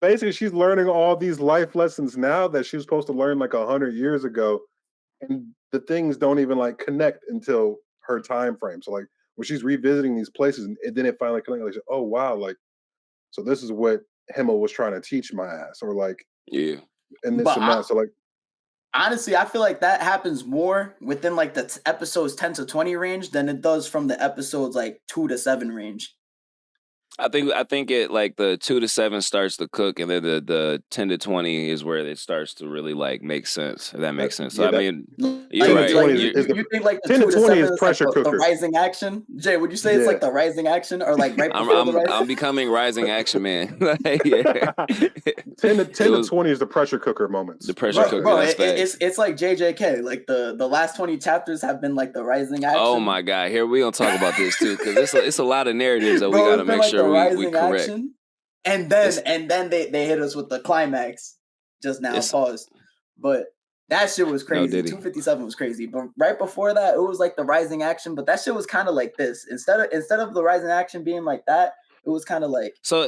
basically she's learning all these life lessons now that she was supposed to learn like 100 years ago, and the things don't even like connect until her time frame. So like when she's revisiting these places, and then it finally connects. Like, oh wow, like so this is what Himmel was trying to teach my ass, or like Yeah. and this But and that. So like honestly, I feel like that happens more within like the episodes 10 to 20 range than it does from the episodes like 2 to 7 range. I think it like the 2 to 7 starts to cook, and then the 10 to 20 is where it starts to really like make sense. If that makes sense. So yeah, I that mean, you're 10 to right. 20 you think like the 10 to 2 to 20 7 is is like pressure the cooker. rising action? Jay, would you say it's Yeah. like the rising action or like right before the rising? I'm becoming rising action man. Yeah. 10 to 20 is the pressure cooker moments. The pressure cooker. Bro, That's facts. it's like JJK. Like the last 20 chapters have been like the rising action. Oh my god! Here we gonna talk about this too, because it's a lot of narratives that we gotta make like sure we correct. Action. And then they hit us with the climax just now. Pause. But that shit was crazy. No, 257 was crazy. But right before that, it was like the rising action. But that shit was kind of like this. Instead of the rising action being like that, it was kind of like so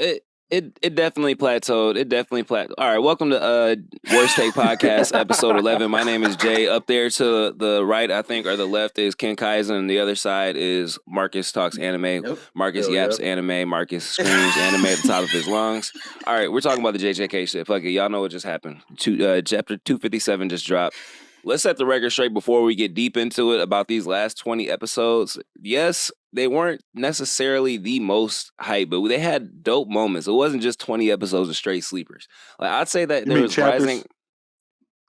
it definitely plateaued. All right, welcome to Worst Take Podcast, episode 11. My name is Jay. Up there to the right, I think, or the left is Ken Kaizen, and the other side is Marcus Talks Anime. Yep. Marcus yaps anime. Marcus screams anime at the top of his lungs. All right, we're talking about the JJK shit. Fuck it, y'all know what just happened. Chapter 257 just dropped. Let's set the record straight before we get deep into it about these last 20 episodes. Yes, they weren't necessarily the most hype, but they had dope moments. It wasn't just 20 episodes of straight sleepers. Like I'd say that there was rising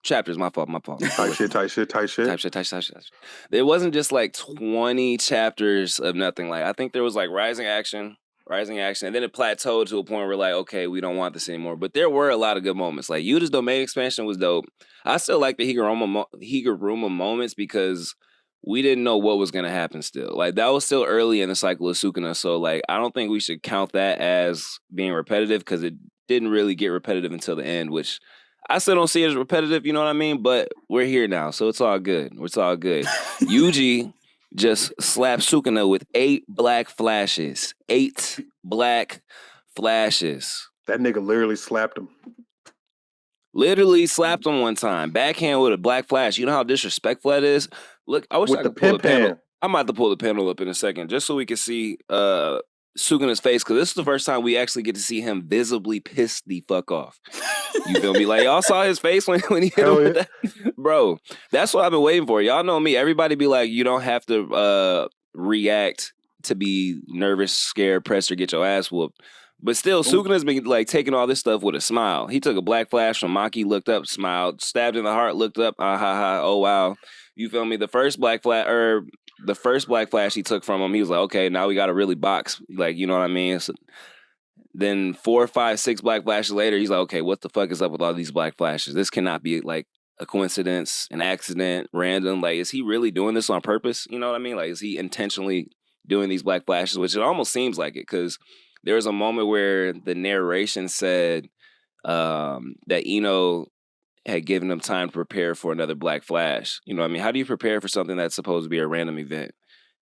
chapters. My fault. Tight shit. It wasn't just like 20 chapters of nothing. Like I think there was like rising action, and then it plateaued to a point where like, okay, we don't want this anymore. But there were a lot of good moments. Like Yuda's domain expansion was dope. I still like the Higuruma moments because we didn't know what was going to happen still. Like that was still early in the cycle of Sukuna. So like, I don't think we should count that as being repetitive because it didn't really get repetitive until the end, which I still don't see it as repetitive. You know what I mean? But we're here now. So it's all good. Yuji just slapped Sukuna with 8 black flashes. 8 black flashes. That nigga literally slapped him. Literally slapped him one time. Backhand with a black flash. You know how disrespectful that is? Look, I wish I could pull the panel. I'm about to pull the panel up in a second just so we can see Sukuna's face, because this is the first time we actually get to see him visibly piss the fuck off. You feel me? Like, y'all saw his face when he hit him with that? Bro, that's what I've been waiting for. Y'all know me. Everybody be like, you don't have to react to be nervous, scared, pressed, or get your ass whooped. But still, Sukuna's been like taking all this stuff with a smile. He took a black flash from Maki, looked up, smiled, stabbed in the heart, looked up, ah ha ha, oh wow. You feel me? The first black flash he took from him, he was like, okay, now we got to really box. Like, you know what I mean? So, then 4, 5, 6 black flashes later, he's like, okay, what the fuck is up with all these black flashes? This cannot be like a coincidence, an accident, random. Like, is he really doing this on purpose? You know what I mean? Like, is he intentionally doing these black flashes? Which it almost seems like it, because there was a moment where the narration said that Ino had given him time to prepare for another black flash. You know what I mean? How do you prepare for something that's supposed to be a random event?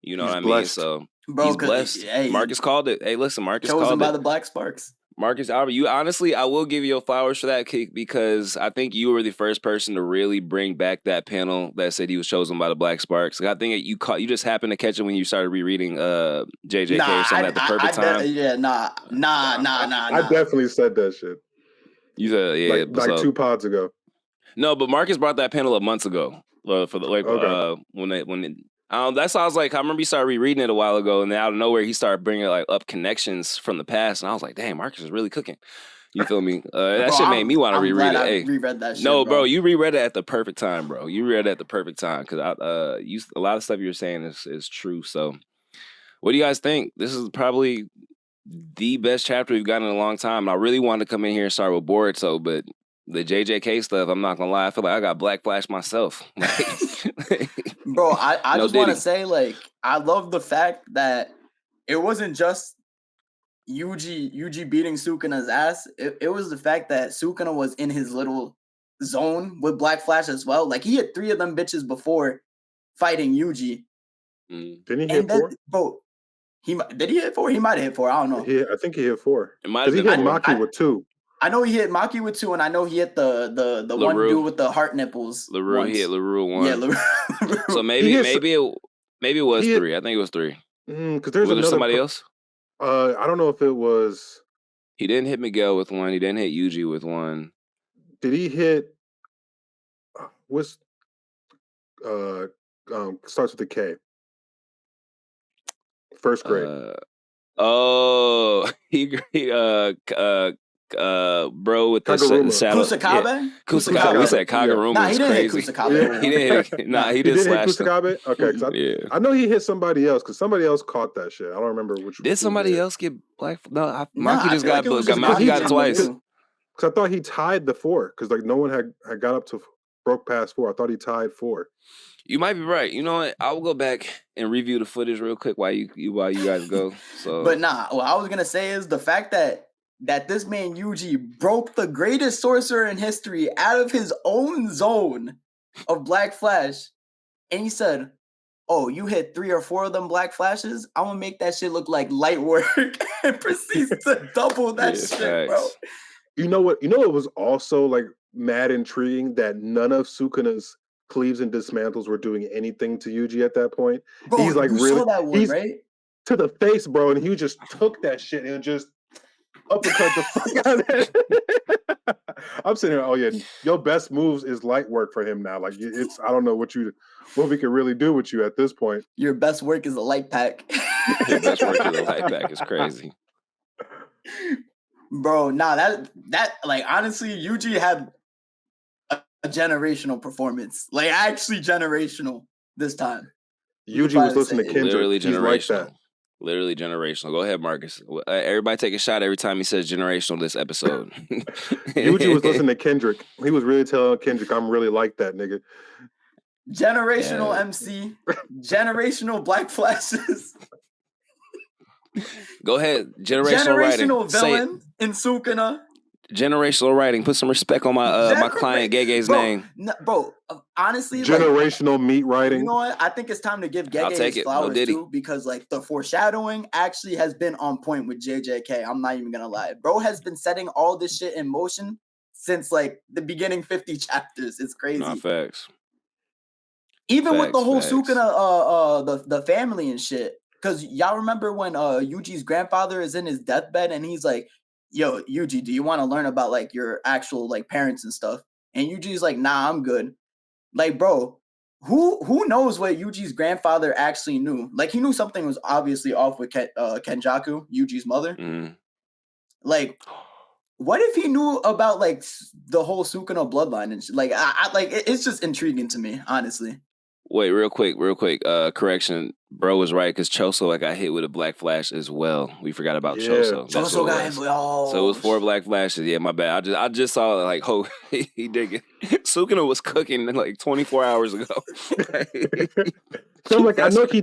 You know what I mean? So he's blessed. Hey, Marcus called it. Hey, listen, Marcus called it. Chosen by the Black Sparks. Marcus, you honestly, I will give you your flowers for that, because I think you were the first person to really bring back that panel that said he was chosen by the Black Sparks. Like, I think you just happened to catch it when you started rereading JJK or something at the perfect time. Nah. I definitely said that shit. You said, yeah, like 2 pods ago. No, but Marcus brought that panel up months ago for the that's how I was like, I remember you started rereading it a while ago, and then out of nowhere he started bringing like up connections from the past, and I was like, damn, Marcus is really cooking. You feel me? That shit made me want to reread it. Reread that shit. No, bro, you reread it at the perfect time, bro. You read it at the perfect time, because a lot of stuff you were saying is true. So, what do you guys think? This is probably the best chapter we've gotten in a long time. I really wanted to come in here and start with Boruto, but the JJK stuff, I'm not gonna lie, I feel like I got black flash myself. Bro, I just want to say, like, I love the fact that it wasn't just Yuji beating Sukuna's ass. It was the fact that Sukuna was in his little zone with black flash as well. Like, he hit 3 of them bitches before fighting Yuji. Didn't he hit 4? Bro, did he hit 4? He might have hit 4. I don't know. I think he hit 4. It might have been. He hit Maki with 2. I know he hit Maki with 2, and I know he hit the one dude with the heart nipples. LaRue, he hit LaRue 1. Yeah, LaRue. So maybe it was 3. I think it was 3. Because there's was there somebody else? I don't know if it was. He didn't hit Miguel with 1. He didn't hit Yuji with 1. Did he hit? What's starts with a K? First grade. Bro with the saddle. Kusakabe? Yeah. Kusakabe. We said Kaguruma. Nah, he didn't hit Kusakabe. He didn't hit. Nah, he just slashed Kusakabe. Okay, I know he hit somebody else because somebody else caught that shit. I don't remember which. Did somebody else get black? No, Maki just got Maki got twice. Because I thought he tied the 4 because like no one had got up to broke past 4. I thought he tied 4. You might be right. You know what? I will go back and review the footage real quick while you guys go. So, but nah, what I was gonna say is the fact that this man Yuji broke the greatest sorcerer in history out of his own zone of Black Flash, and he said, "Oh, you hit 3 or 4 of them Black Flashes? I'm gonna make that shit look like light work," and proceeds to double that shit, bro. You know what? It was also like mad intriguing that none of Sukuna's cleaves and dismantles were doing anything to Yuji at that point. Bro, he's like really saw that one, right? To the face, bro, and he just took that shit and just uppercut the fuck out of it. I'm sitting here, oh yeah, your best moves is light work for him now. Like it's, I don't know what we could really do with you at this point. Your best work is a light pack. Your best work is a light pack. It's crazy. Bro, nah, that like honestly, Yuji had a generational performance. Like actually generational this time. Yuji was listening to Kendrick. Literally generational. Like that. Literally generational. Go ahead, Marcus. Everybody take a shot every time he says generational this episode. Yuji was listening to Kendrick. He was really telling Kendrick, I'm really like that, nigga. Generational MC. Generational Black Flashes. Go ahead. Generational writing. Villain in Sukuna. Generational writing. Put some respect on my my client Gege's name. Bro, honestly, generational meat writing. You know what? I think it's time to give Gege his flowers too, because like the foreshadowing actually has been on point with JJK. I'm not even gonna lie. Bro has been setting all this shit in motion since like the beginning 50 chapters. It's crazy. Not facts. Even with the whole Sukuna, the family and shit. Because y'all remember when Yuji's grandfather is in his deathbed and he's like, yo, Yuji, do you want to learn about like your actual like parents and stuff? And Yuji's like, nah, I'm good. Like, bro, who knows what Yuji's grandfather actually knew? Like, he knew something was obviously off with Kenjaku, Yuji's mother. Mm. Like, what if he knew about like the whole Sukuna bloodline and shit? Like, it's just intriguing to me, honestly. Wait, real quick. Correction. Bro was right because Choso got hit with a Black Flash as well. We forgot about Choso. Choso got hit. So it was 4 Black Flashes. Yeah, my bad. I just saw like, oh, he did get. Sukuna was cooking like 24 hours ago. So I'm like, I know he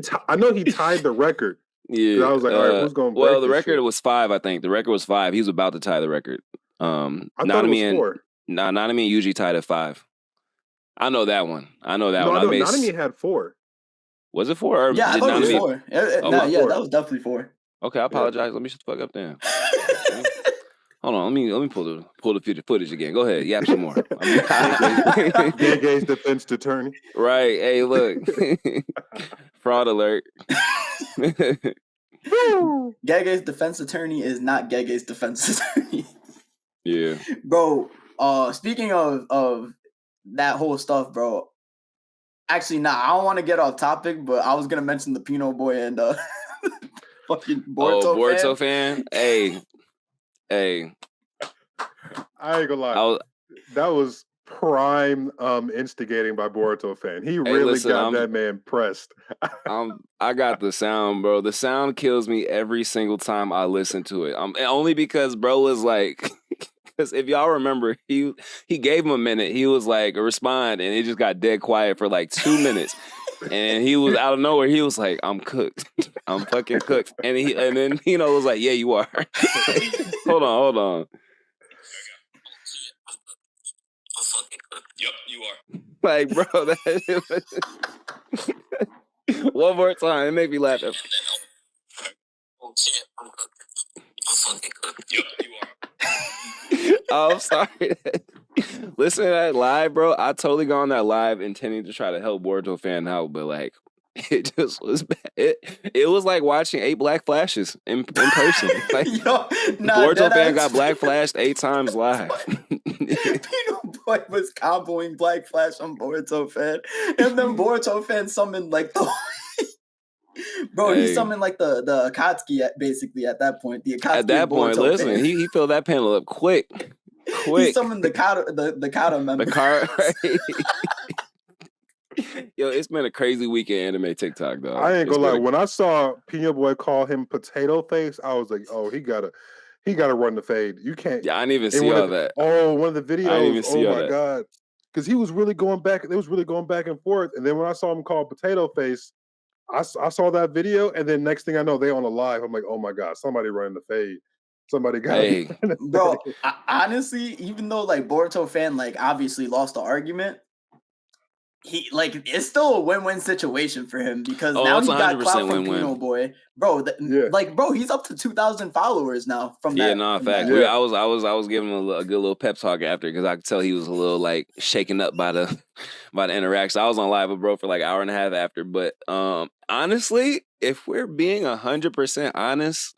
tied the record. Yeah, I was like, all right, who's going to break well, the this record shit? was 5, I think. The record was 5. He was about to tie the record. I thought it was 4. Nanami and Yuji tied at 5. I know that one. No, Nanami had 4. Was it 4? Or yeah, I thought it was 4. That was definitely 4. Okay, I apologize. Yeah. Let me shut the fuck up then. Hold on, let me pull the footage again. Go ahead, yap some more. Gege's defense attorney. Right. Hey, look. Fraud alert. Gege's defense attorney is not Gege's defense attorney. Yeah. Bro, speaking of that whole stuff, bro. Actually, I don't want to get off topic, but I was gonna mention the Pino boy and fucking Boruto fan. Hey. I ain't gonna lie. That was prime instigating by Boruto fan. He really got that man pressed. I got the sound, bro. The sound kills me every single time I listen to it. Only because bro was like. Because if y'all remember, he gave him a minute. He was like, respond, and he just got dead quiet for like 2 minutes. And he was out of nowhere. He was like, I'm cooked. I'm fucking cooked. And then was like, yeah, you are. Hold on. Yep, you are. Like, bro, one more time. It made me laugh. Oh shit, I'm cooked. I'm fucking cooked. Yep, you are. I'm sorry. Listen to that live, bro. I totally got on that live intending to try to help Boruto fan out, but like it just was bad. It was like watching 8 black flashes in person. Like Boruto fan got black flashed 8 times live. Pino Boy was comboing black flash on Boruto fan, and then Boruto fan summoned like the bro, he summoned like the Akatsuki basically at that point. The Akatsuki at that point, Boruto listen, fan. he filled that panel up quick. He summoned the Kata member. The car, right? Yo, it's been a crazy week in anime TikTok, though. I ain't gonna lie. When I saw Pino Boy call him Potato Face, I was like, oh, he gotta run the fade. You can't. Yeah, I didn't even see all that. Oh, one of the videos. I didn't even see all that. Oh my god, because he was really going back. It was really going back and forth. And then when I saw him call Potato Face, I saw that video, and then next thing I know, they on a live. I'm like, oh my god, somebody running the fade. Somebody got bro. Honestly, even though like Boruto fan like obviously lost the argument, he like it's still a win-win situation for him because now he got clout from Pino Boy, bro. Like, bro, he's up to 2,000 followers now from that. Yeah, no, in fact, I was giving him a good little pep talk after because I could tell he was a little like shaken up by the interaction. I was on live with bro for like an hour and a half after, but honestly, if we're being 100% honest,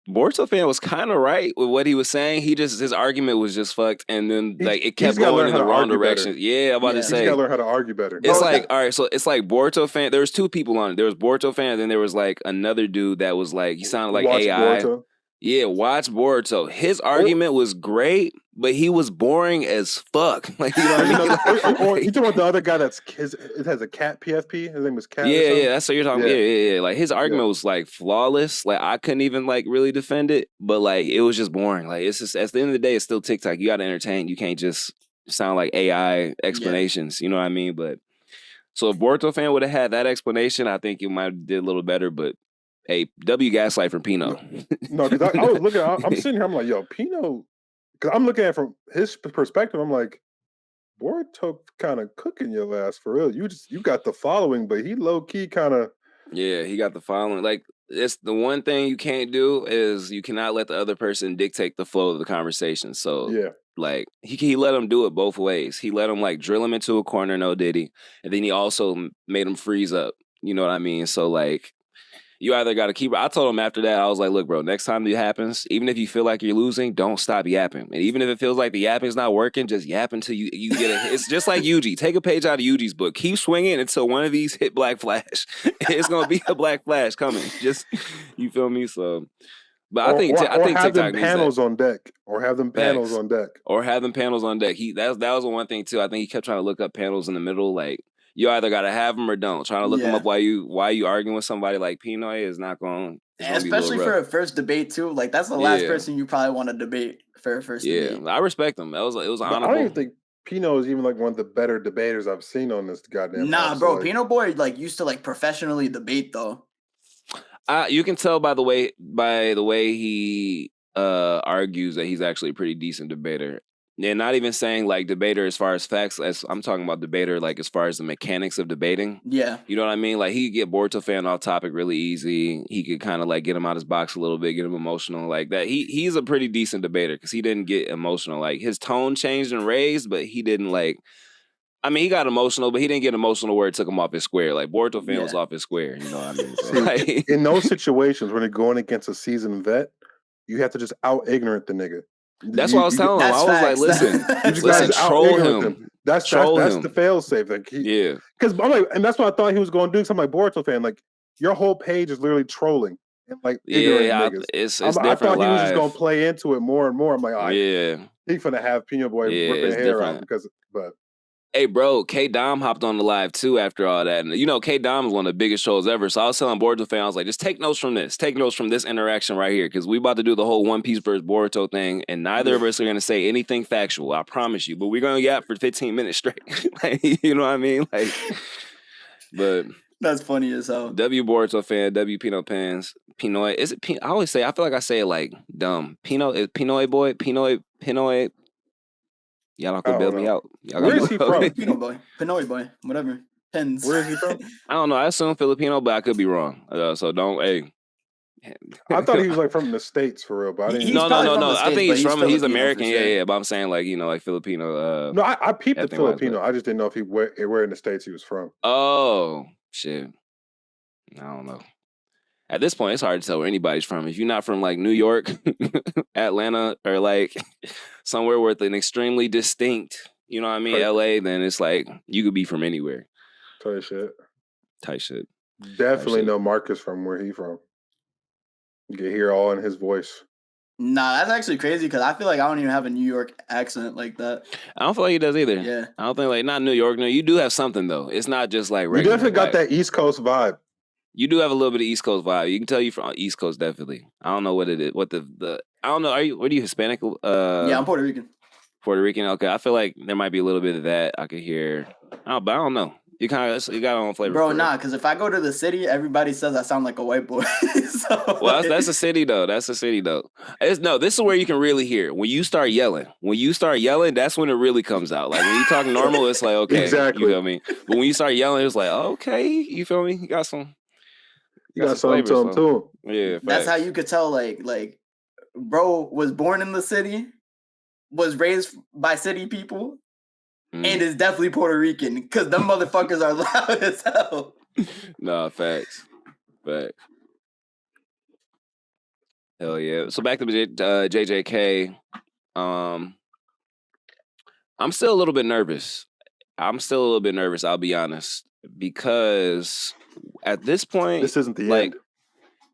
Boruto fan was kind of right with what he was saying. His argument was just fucked, and then like it kept going in the wrong direction. Yeah, I'm about to say he's gotta learn how to argue better. It's like all right, so it's like Boruto fan. There was 2 people on it. There was Boruto fan, and then there was like another dude that was like he sounded like AI. Boruto. Yeah, watch Boruto. His argument was great, but he was boring as fuck. Like you know what I mean? Or you talking about the other guy it has a cat PFP? His name is Cat. Yeah, that's what you're talking about. Yeah. Like his argument was like flawless. Like I couldn't even like really defend it, but like it was just boring. Like it's just at the end of the day, it's still TikTok. You got to entertain. You can't just sound like AI explanations. You know what I mean? But so if Boruto fan would have had that explanation, I think it might have did a little better. But hey, W gaslight from Pino. No, because I was looking. I'm sitting here. I'm like, yo, Pino. Because I'm looking at it from his perspective. I'm like, Boruto kind of cooking your ass for real. You got the following, but he low key kind of. Yeah, he got the following. Like it's the one thing you can't do is you cannot let the other person dictate the flow of the conversation. So yeah, like he let him do it both ways. He let him like drill him into a corner, no diddy, and then he also made him freeze up. You know what I mean? So like. You either got to keep. I told him after that, I was like, look, bro, next time it happens, even if you feel like you're losing, don't stop yapping. And even if it feels like the yapping's not working, just yap until you get it. It's just like Yuji. Take a page out of Yuji's book. Keep swinging until one of these hit Black Flash. It's going to be a Black Flash coming. Just, you feel me? So, but I think have TikTok them panels on deck. Or have them panels on deck. Or have them panels on deck. That was the one thing, too. I think he kept trying to look up panels in the middle, like, you either gotta have them or don't. Trying to look them up while you arguing with somebody like Pinoy is not going. Especially for a first debate too. Like that's the last person you probably want to debate for a first debate. I respect him. It was honorable. I don't even think Pino is even like one of the better debaters I've seen on this goddamn. Nah, bro, like, Pino Boy like used to like professionally debate though. You can tell by the way he argues that he's actually a pretty decent debater. And not even saying like debater as far as facts, as I'm talking about debater like as far as the mechanics of debating. Yeah. You know what I mean? Like he could get Boruto fan off topic really easy. He could kind of like get him out his box a little bit, get him emotional like that. He's a pretty decent debater because he didn't get emotional. Like his tone changed and raised, but he didn't like. I mean, he got emotional, but he didn't get emotional where it took him off his square. Like Boruto fan was off his square. You know what I mean? So, like, in those situations when you're going against a seasoned vet, you have to just out ignorant the nigga. That's what I was telling him. I was like, listen, troll him. That's the fail safe. Like because I'm like, and that's what I thought he was going to do. So I'm like, Boruto fan, like your whole page is literally trolling and like ignorant niggas. It's different. I thought he was just going to play into it more and more. I'm like, oh, yeah, he finna have Pino Boy ripping hair out but. Hey, bro, K-Dom hopped on the live, too, after all that. And, you know, K-Dom is one of the biggest shows ever. So I was telling Boruto fans, I was like, just take notes from this. Take notes from this interaction right here. Because we about to do the whole One Piece versus Boruto thing. And neither of us are going to say anything factual. I promise you. But we're going to yap for 15 minutes straight. Like, you know what I mean? Like, but... That's funny as hell. W Boruto fan, W Pino fans. Pinoy. Is it I always say, I feel like I say it like dumb. Pinoy boy? Pinoy... Y'all not gonna bail me out. Where is he from? Pinoy boy, whatever. Pens. Where is he from? I don't know. I assume Filipino, but I could be wrong. So don't. Hey, I thought he was like from the States for real, but I didn't. No. I think he's from. He's American. Sure. Yeah. But I'm saying like like Filipino. No, I peeped the Filipino. I just didn't know if where in the States he was from. Oh shit! I don't know. At this point, it's hard to tell where anybody's from. If you're not from like New York, Atlanta, or like somewhere with an extremely distinct, you know what I mean, LA, then it's like you could be from anywhere. Tight shit. Definitely know Marcus from where he from. You can hear all in his voice. Nah, that's actually crazy because I feel like I don't even have a New York accent like that. I don't feel like he does either. Yeah. I don't think like not New York. No, you do have something though. It's not just like regular. You definitely got that East Coast vibe. You do have a little bit of East Coast vibe. You can tell you from East Coast definitely. I don't know what it is. What the I don't know. What are you Hispanic? Yeah, I'm Puerto Rican. Puerto Rican. Okay, I feel like there might be a little bit of that I could hear. But I don't know. You got your own flavor. Bro, nah, because if I go to the city, everybody says I sound like a white boy. Well, that's a city though. This is where you can really hear it. When you start yelling, that's when it really comes out. Like when you talk normal, it's like okay, exactly. You feel me? But when you start yelling, it's like okay, you feel me? You got some. You got something to him too. Yeah, that's how you could tell. Like, bro was born in the city, was raised by city people. And is definitely Puerto Rican because them motherfuckers are loud as hell. Nah, facts. Hell yeah. So back to JJK. I'm still a little bit nervous. I'll be honest. Because at this point, this isn't the end.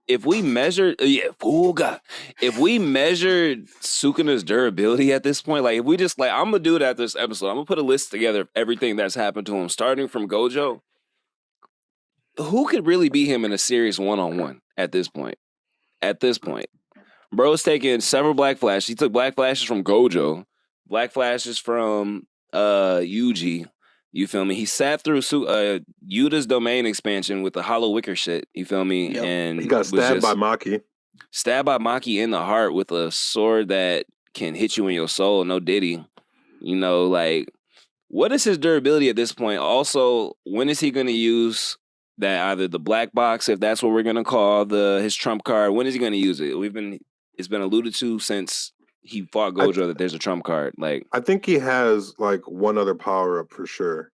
If we measure, if we measured Sukuna's durability at this point, like if we just I'm gonna do it at this episode. I'm gonna put a list together of everything that's happened to him, starting from Gojo. Who could really beat him in a serious one-on-one at this point? Bro's taken several Black Flashes. He took Black Flashes from Gojo, Black Flashes from Yuji. You feel me? He sat through Yuta's domain expansion with the hollow wicker shit. You feel me? Yep. And he got stabbed by Maki. Stabbed by Maki in the heart with a sword that can hit you in your soul. No diddy. You know, like, what is his durability at this point? Also, when is he going to use that either the black box, if that's what we're going to call his trump card? When is he going to use it? It's been alluded to since he fought Gojo that there's a trump card. Like, I think he has like one other power up for sure.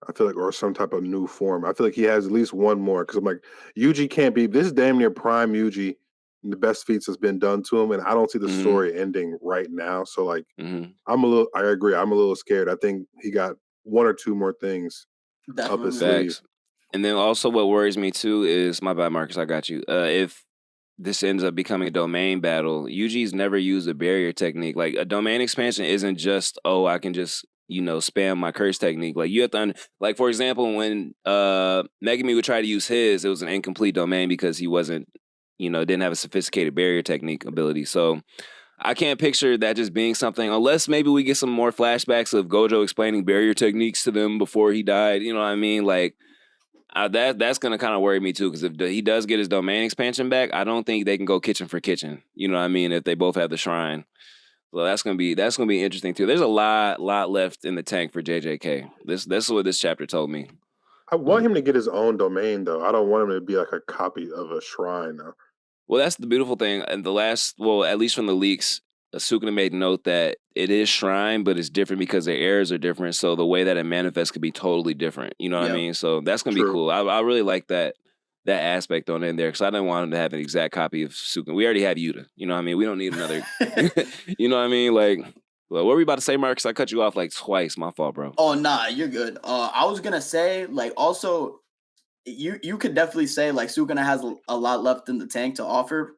I feel like, or some type of new form. I feel like he has at least one more because I'm like, Yuji can't be. This is damn near prime Yuji. And the best feats has been done to him, and I don't see the story ending right now. So like, I agree. I'm a little scared. I think he got one or two more things up his sleeve. And then also, what worries me too is my bad, Marcus. I got you. If this ends up becoming a domain battle, Yuji's never used a barrier technique. Like a domain expansion isn't just, I can just, spam my curse technique. Like you have to, like for example, when Megumi would try to use his, it was an incomplete domain because he wasn't, didn't have a sophisticated barrier technique ability. So I can't picture that just being something, unless maybe we get some more flashbacks of Gojo explaining barrier techniques to them before he died. You know what I mean? Like, that's going to kind of worry me too, because if he does get his domain expansion back, I don't think they can go kitchen for kitchen. You know what I mean? If they both have the shrine. So that's gonna be interesting too. There's a lot left in the tank for JJK. This is what this chapter told me. I want him to get his own domain though. I don't want him to be like a copy of a shrine though. Well, that's the beautiful thing. And at least from the leaks, Sukuna made note that it is shrine, but it's different because the errors are different. So the way that it manifests could be totally different. You know what I mean? So that's gonna be cool. I really like that aspect on in there, because I didn't want him to have an exact copy of Sukuna. We already have Yuta. You know what I mean? We don't need another. You know what I mean? Like, what were we about to say, Marcus? I cut you off like twice. My fault, bro. Oh, nah, you're good. I was gonna say, like, also, you could definitely say like Sukuna has a lot left in the tank to offer,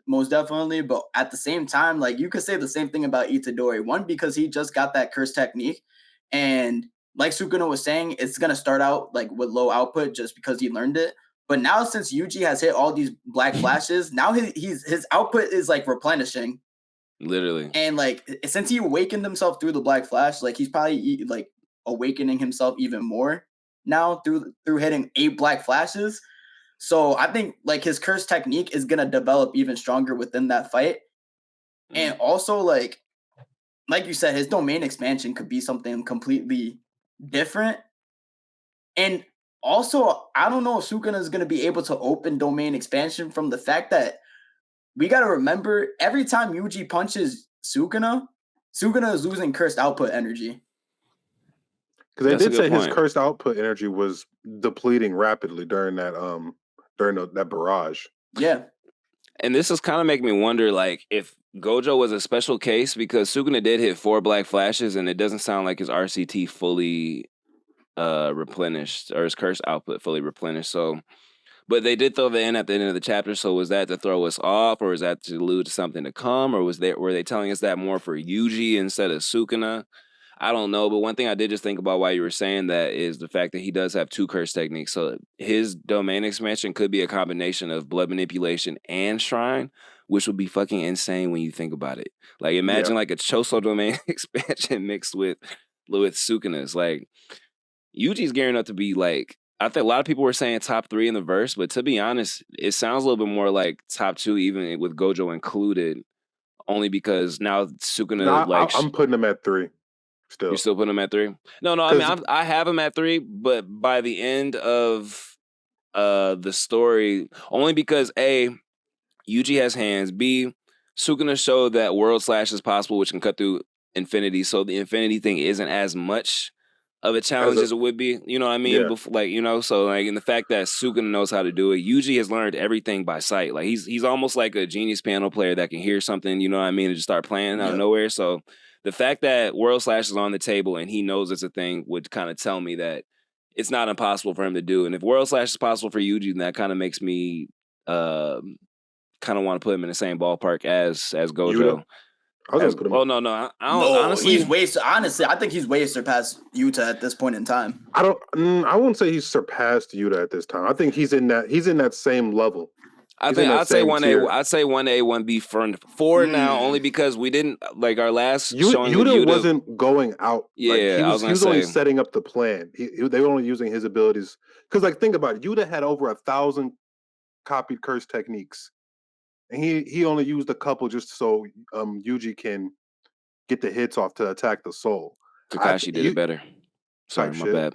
most definitely. But at the same time, like, you could say the same thing about Itadori. One, because he just got that curse technique, and like Sukuna was saying, it's gonna start out like with low output just because he learned it. But now, since Yuji has hit all these black flashes, now his output is like replenishing. Literally. And like, since he awakened himself through the black flash, like he's probably like awakening himself even more now through hitting 8 black flashes. So I think like his curse technique is gonna develop even stronger within that fight. And also like you said, his domain expansion could be something completely different. And also, I don't know if Sukuna is going to be able to open domain expansion from the fact that we got to remember every time Yuji punches Sukuna is losing cursed output energy. Because they did say his cursed output energy was depleting rapidly during that barrage. Yeah. And this is kind of making me wonder, like, if Gojo was a special case, because Sukuna did hit 4 black flashes, and it doesn't sound like his RCT fully replenished, or his curse output fully replenished. So, but they did throw the end at the end of the chapter. So was that to throw us off, or was that to allude to something to come, or were they telling us that more for Yuji instead of Sukuna? I don't know, but one thing I did just think about while you were saying that is the fact that he does have 2 curse techniques. So his domain expansion could be a combination of blood manipulation and shrine, which would be fucking insane when you think about it. Like, imagine like a Choso domain expansion mixed with Sukuna's. Like, Yuji's gearing up to be like, I think a lot of people were saying top 3 in the verse, but to be honest, it sounds a little bit more like top 2, even with Gojo included, only because now Sukuna I'm putting him at 3. You're still putting him at 3? No, I mean, I have him at 3, but by the end of the story, only because A, Yuji has hands, B, Sukuna showed that world slash is possible, which can cut through infinity, so the infinity thing isn't as much of a challenge as it would be, you know what I mean? Yeah. Like, you know, so like, in the fact that Sukuna knows how to do it, Yuji has learned everything by sight. Like, he's almost like a genius piano player that can hear something, you know what I mean, and just start playing out of nowhere. So the fact that world slash is on the table and he knows it's a thing would kind of tell me that it's not impossible for him to do. And if world slash is possible for Yuji, then that kind of makes me kind of want to put him in the same ballpark as Gojo. Yuta? I was put him. Oh no, I don't. Honestly, he's way. Honestly, I think he's way surpassed Yuta at this point in time. I wouldn't say he's surpassed Yuta at this time. I think he's in that same level. I'd say 1A. I'd say 1A, 1B for now, only because we didn't like our last showing. Yuta wasn't going out. Yeah, like, he was only setting up the plan. They were only using his abilities. Because, like, think about it. Yuta had over 1,000 copied curse techniques, and he only used a couple just so Yuji can get the hits off to attack the soul. Kakashi did it better. Sorry, my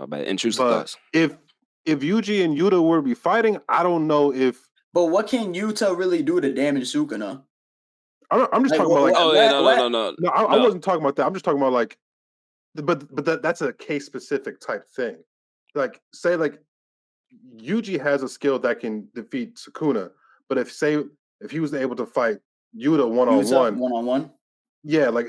bad. Intrusive thoughts. If Yuji and Yuta were to be fighting, I don't know if. But what can Yuta really do to damage Sukuna? I'm just talking about like. No, I wasn't talking about that. I'm just talking about like, but that's a case specific type thing. Like, say like Yuji has a skill that can defeat Sukuna, but if he was able to fight Yuta one-on-one, yeah, like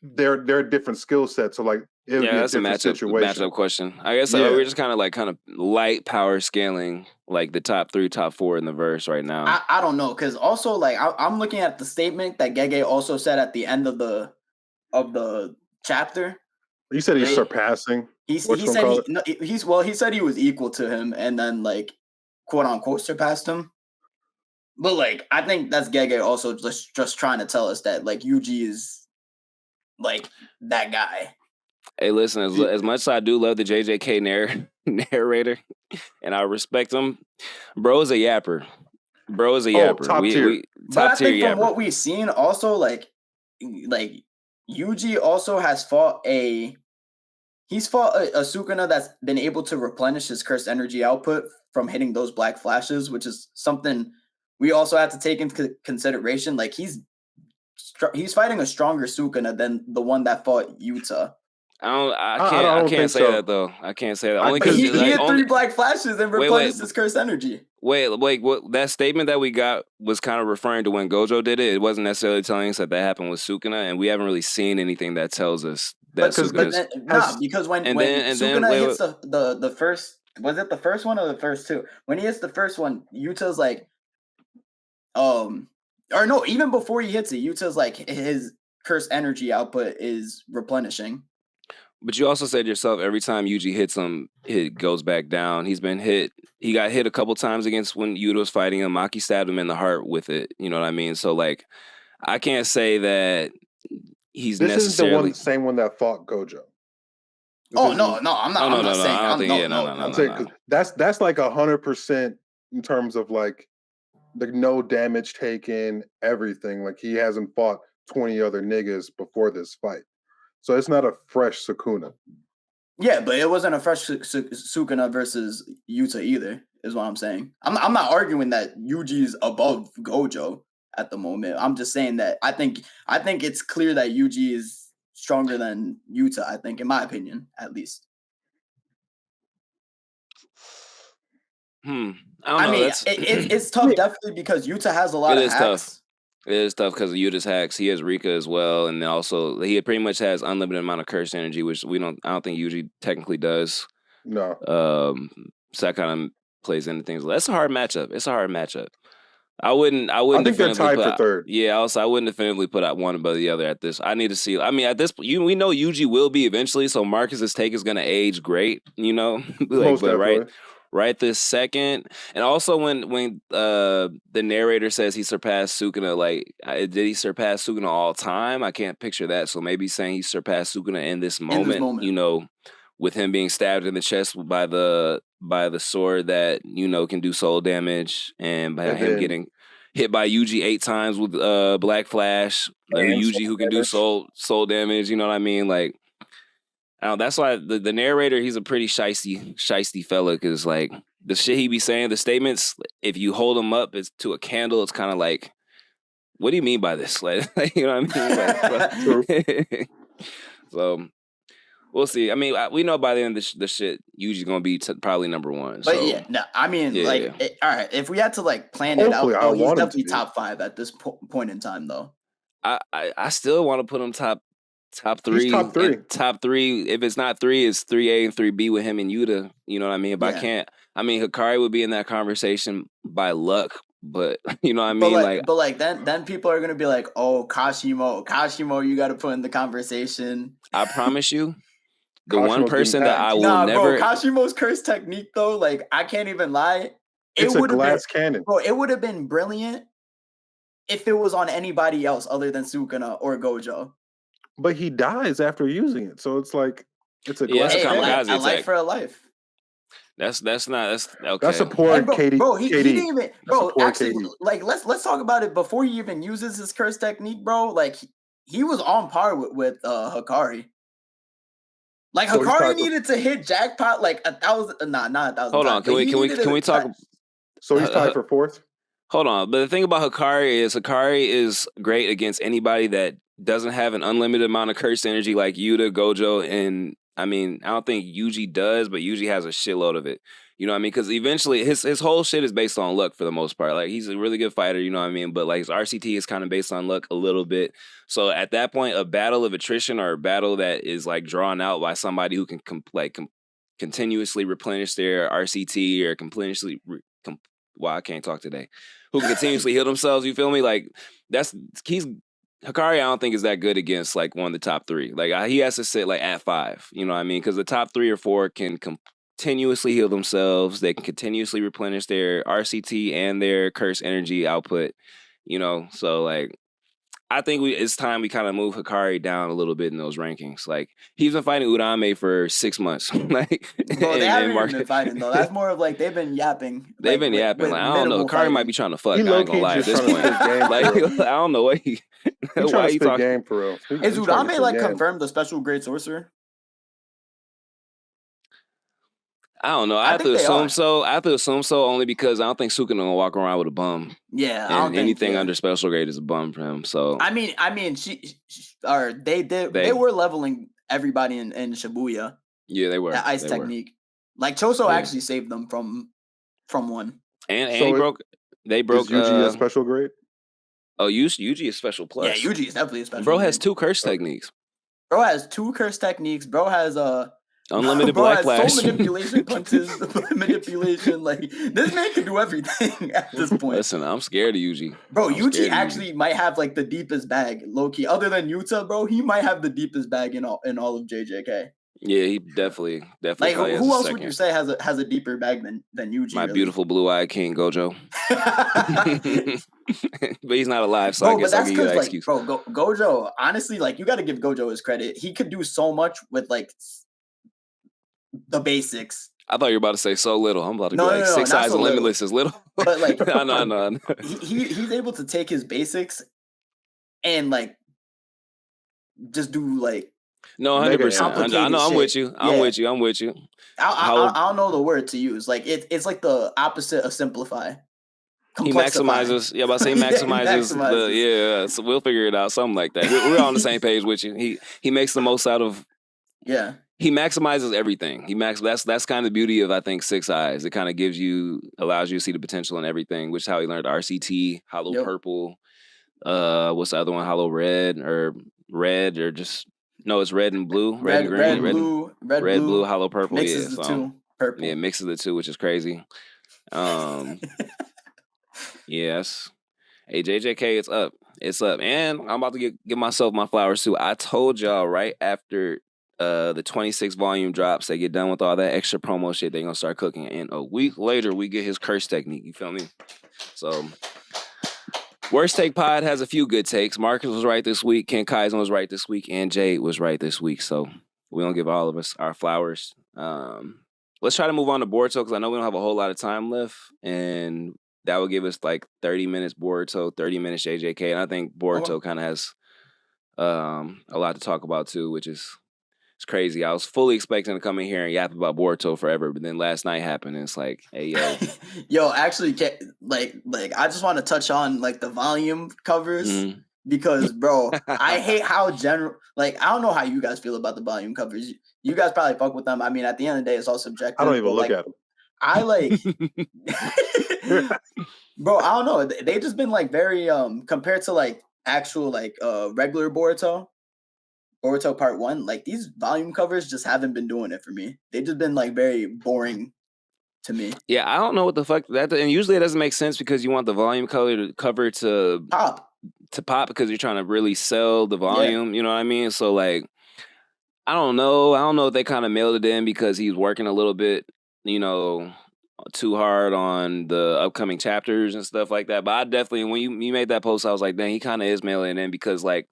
they're different skill sets. So like, it would be that's a matchup question. I guess we're just kind of light power scaling like the top 3, top 4 in the verse right now. I don't know, because also like I'm looking at the statement that Gege also said at the end of the chapter. You said he's surpassing. He said he said he was equal to him, and then like quote unquote surpassed him. But like I think that's Gege also just trying to tell us that like Yuji is like that guy. Hey, listen, as much as I do love the JJK narrator, and I respect him, bro is a yapper. Top tier. But I think from what we've seen, also like Yuji also has fought a Sukuna that's been able to replenish his cursed energy output from hitting those black flashes, which is something we also have to take into consideration. Like he's fighting a stronger Sukuna than the one that fought Yuta. I can't say that though. I can't say that. Only because he had 3 black flashes and replenished his cursed energy. Wait, what that statement that we got was kind of referring to when Gojo did it. It wasn't necessarily telling us that happened with Sukuna, and we haven't really seen anything that tells us that Sukuna's... because when Sukuna hits the first, was it the first one or the first 2? When he hits the first one, Yuta's like, or no, even before he hits it, Yuta's like his cursed energy output is replenishing. But you also said yourself, every time Yuji hits him, it goes back down. He's been hit. He got hit a couple times against when Yuta was fighting him. Maki stabbed him in the heart with it. You know what I mean? So, like, I can't say that he's necessarily... This is the same one that fought Gojo. No, I'm not. I'm not saying. I don't think, no. That's like 100% in terms of like the no damage taken, everything. Like, he hasn't fought 20 other niggas before this fight. So it's not a fresh Sukuna. Yeah, but it wasn't a fresh Sukuna versus Yuta either, is what I'm saying. I'm not arguing that Yuji is above Gojo at the moment. I'm just saying that I think it's clear that Yuji is stronger than Yuta, I think, in my opinion, at least. I don't know. mean, it's tough, definitely, because Yuta has a lot of hacks. Tough. It is tough because of Yuta's hacks. He has Rika as well, and then also he pretty much has unlimited amount of curse energy, which I don't think Yuji technically does. No. So that kind of plays into things. That's a hard matchup. It's a hard matchup. I wouldn't. I think they're tied for third. Yeah, also I wouldn't definitively put out one above the other at this. I need to see. I mean, at this, we know Yuji will be eventually. So Marcus's take is going to age great. You know, Most definitely. Right this second. And also when the narrator says he surpassed Sukuna, like, did he surpass Sukuna all time? I can't picture that. So maybe saying he surpassed Sukuna in this moment, you know, with him being stabbed in the chest by the sword that, you know, can do soul damage, and by him getting hit by Yuji 8 times with Black Flash, and Yuji who can do soul damage, you know what I mean? Like, that's why the narrator, he's a pretty shisty fella, because like the shit he be saying, the statements, if you hold them up to a candle, it's kind of like, what do you mean by this? Like, you know what I mean? Like, so we'll see. I mean, we know by the end of the shit, Yuji's gonna be probably number 1. But so, yeah, no, I mean, all right, if we had to like plan it out, though, he's definitely top 5 at this point in time, though. I still want to put him top 3. He's top 3. Top 3. If it's not 3, it's 3A and 3B with him and Yuta. You know what I mean? But I can't. I mean, Hikari would be in that conversation by luck. But you know what I mean? But then people are gonna be like, oh, Kashimo, you got to put in the conversation. I promise you, the one person that I will never. Bro, Kashimo's curse technique though, like, I can't even lie. It's a glass cannon. Bro, it would have been brilliant if it was on anybody else other than Sukuna or Gojo. But he dies after using it, so it's like it's a glass kamikaze a life for a life. That's okay. That's a poor Katie. Bro, he didn't even. Bro, actually, like let's talk about it before he even uses his curse technique, bro. Like he was on par with Hikari. Like, so Hikari needed to hit jackpot like 1,000. Not 1,000. Hold on, can we talk? So he's tied for 4th. Hold on, but the thing about Hikari is great against anybody that doesn't have an unlimited amount of curse energy like Yuta, Gojo, and I mean, I don't think Yuji does, but Yuji has a shitload of it. You know what I mean? Because eventually his whole shit is based on luck for the most part. Like, he's a really good fighter, you know what I mean? But like, his RCT is kind of based on luck a little bit. So at that point, a battle of attrition, or a battle that is like drawn out by somebody who can continuously replenish their RCT, or continuously I can't talk today. Who can continuously heal themselves, you feel me? Like, Hikari, I don't think is that good against like one of the top 3. Like, he has to sit like at 5. You know what I mean? Because the top 3 or 4 can continuously heal themselves. They can continuously replenish their RCT and their curse energy output. You know, so like, I think it's time we kind of move Hikari down a little bit in those rankings. Like, he's been fighting Urame for 6 months. Like, bro, they haven't even been fighting though. That's more of like they've been yapping. They've been yapping. Like, I don't know. Hikari might be trying to fuck. I ain't gonna lie at this point. Like, I don't know what he. Why he talking game for real? Is Urame like confirmed the special great sorcerer? I don't know. I have to assume so. I have to assume so, only because I don't think Sukuna gonna walk around with a bum. Yeah, and anything under special grade is a bum for him. So I mean, they were leveling everybody in Shibuya. Yeah, they were. That ice technique. Like, Choso actually saved them from one. And so they broke. Is Yuji a special grade? Oh, Yuji is special plus. Yeah, Yuji is definitely a special. Bro has 2 curse techniques. Bro has 2 curse techniques. Bro has unlimited Black Flash. Soul manipulation, punches, manipulation. Like, this man can do everything at this point. Listen, I'm scared of Yuji. Bro, Yuji actually might have like the deepest bag, low key. Other than Yuta, bro, he might have the deepest bag in all of JJK. Yeah, he definely. Like, who else would you say has a deeper bag than Yuji? My beautiful blue-eyed king, Gojo. But he's not alive, so I guess I'll give you that excuse. Bro, Gojo, honestly, like, you got to give Gojo his credit. He could do so much with like the basics. I thought you were about to say so little. I'm about to be like 6 eyes and limitless is little. But like, no. He's able to take his basics and like just do like No, 100%. I know. I'm with you. I'm with you. I'm with you. I don't know the word to use. Like it's like the opposite of simplify. He maximizes. Yeah, about to say maximizes. Yeah, so we'll figure it out. Something like that. We're on the same page with you. He makes the most out of. Yeah. He maximizes everything. That's kind of the beauty of, I think, Six Eyes. It kind of allows you to see the potential in everything, which is how he learned RCT, Hollow Purple. What's the other one? Hollow Red or just no, it's red and blue, red and green, red, blue, Hollow Purple. Mixes the two, purple. Yeah, mixes the two, which is crazy. Yes. Hey, JJK, it's up. It's up. And I'm about to give myself my flowers too. I told y'all right after the 26 volume drops, they get done with all that extra promo shit, they're going to start cooking. And a week later, we get his curse technique. You feel me? So, Worst Take Pod has a few good takes. Marcus was right this week. Ken Kaizen was right this week. And Jade was right this week. So, we're going to give all of us our flowers. Let's try to move on to Boruto because I know we don't have a whole lot of time left. And that would give us like 30 minutes Boruto, 30 minutes JJK. And I think Boruto kind of has a lot to talk about too, which is it's crazy. I was fully expecting to come in here and yap about Boruto forever, but then last night happened and it's like, hey, yo. Yo, actually, like I just want to touch on like the volume covers because, bro, I hate how like, I don't know how you guys feel about the volume covers. You guys probably fuck with them. I mean, at the end of the day, it's all subjective. I don't even look at them. I like, bro, I don't know. They just been like very, compared to like actual like regular Boruto Part 1, like these volume covers just haven't been doing it for me. They've just been like very boring to me. Yeah, I don't know what the fuck and usually it doesn't make sense because you want the volume cover to pop because you're trying to really sell the volume, you know what I mean? So like I don't know if they kind of mailed it in because he's working a little bit, you know, too hard on the upcoming chapters and stuff like that. But I definitely, when you made that post, I was like, dang, he kind of is mailing in because like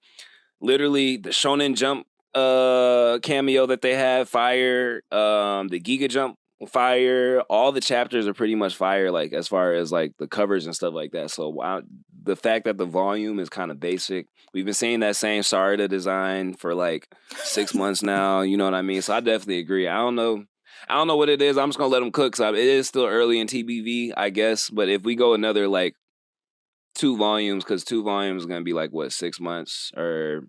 literally the Shonen Jump cameo that they have, fire, the Giga Jump, fire, all the chapters are pretty much fire, like as far as like the covers and stuff like that. So the fact that the volume is kind of basic, we've been seeing that same Sarada design for like 6 months now, you know what I mean? So I definitely agree. I don't know what it is. I'm just gonna let them cook. So it is still early in TBV, I guess. But if we go another like 2 volumes, because 2 volumes is gonna be like what 6 months, or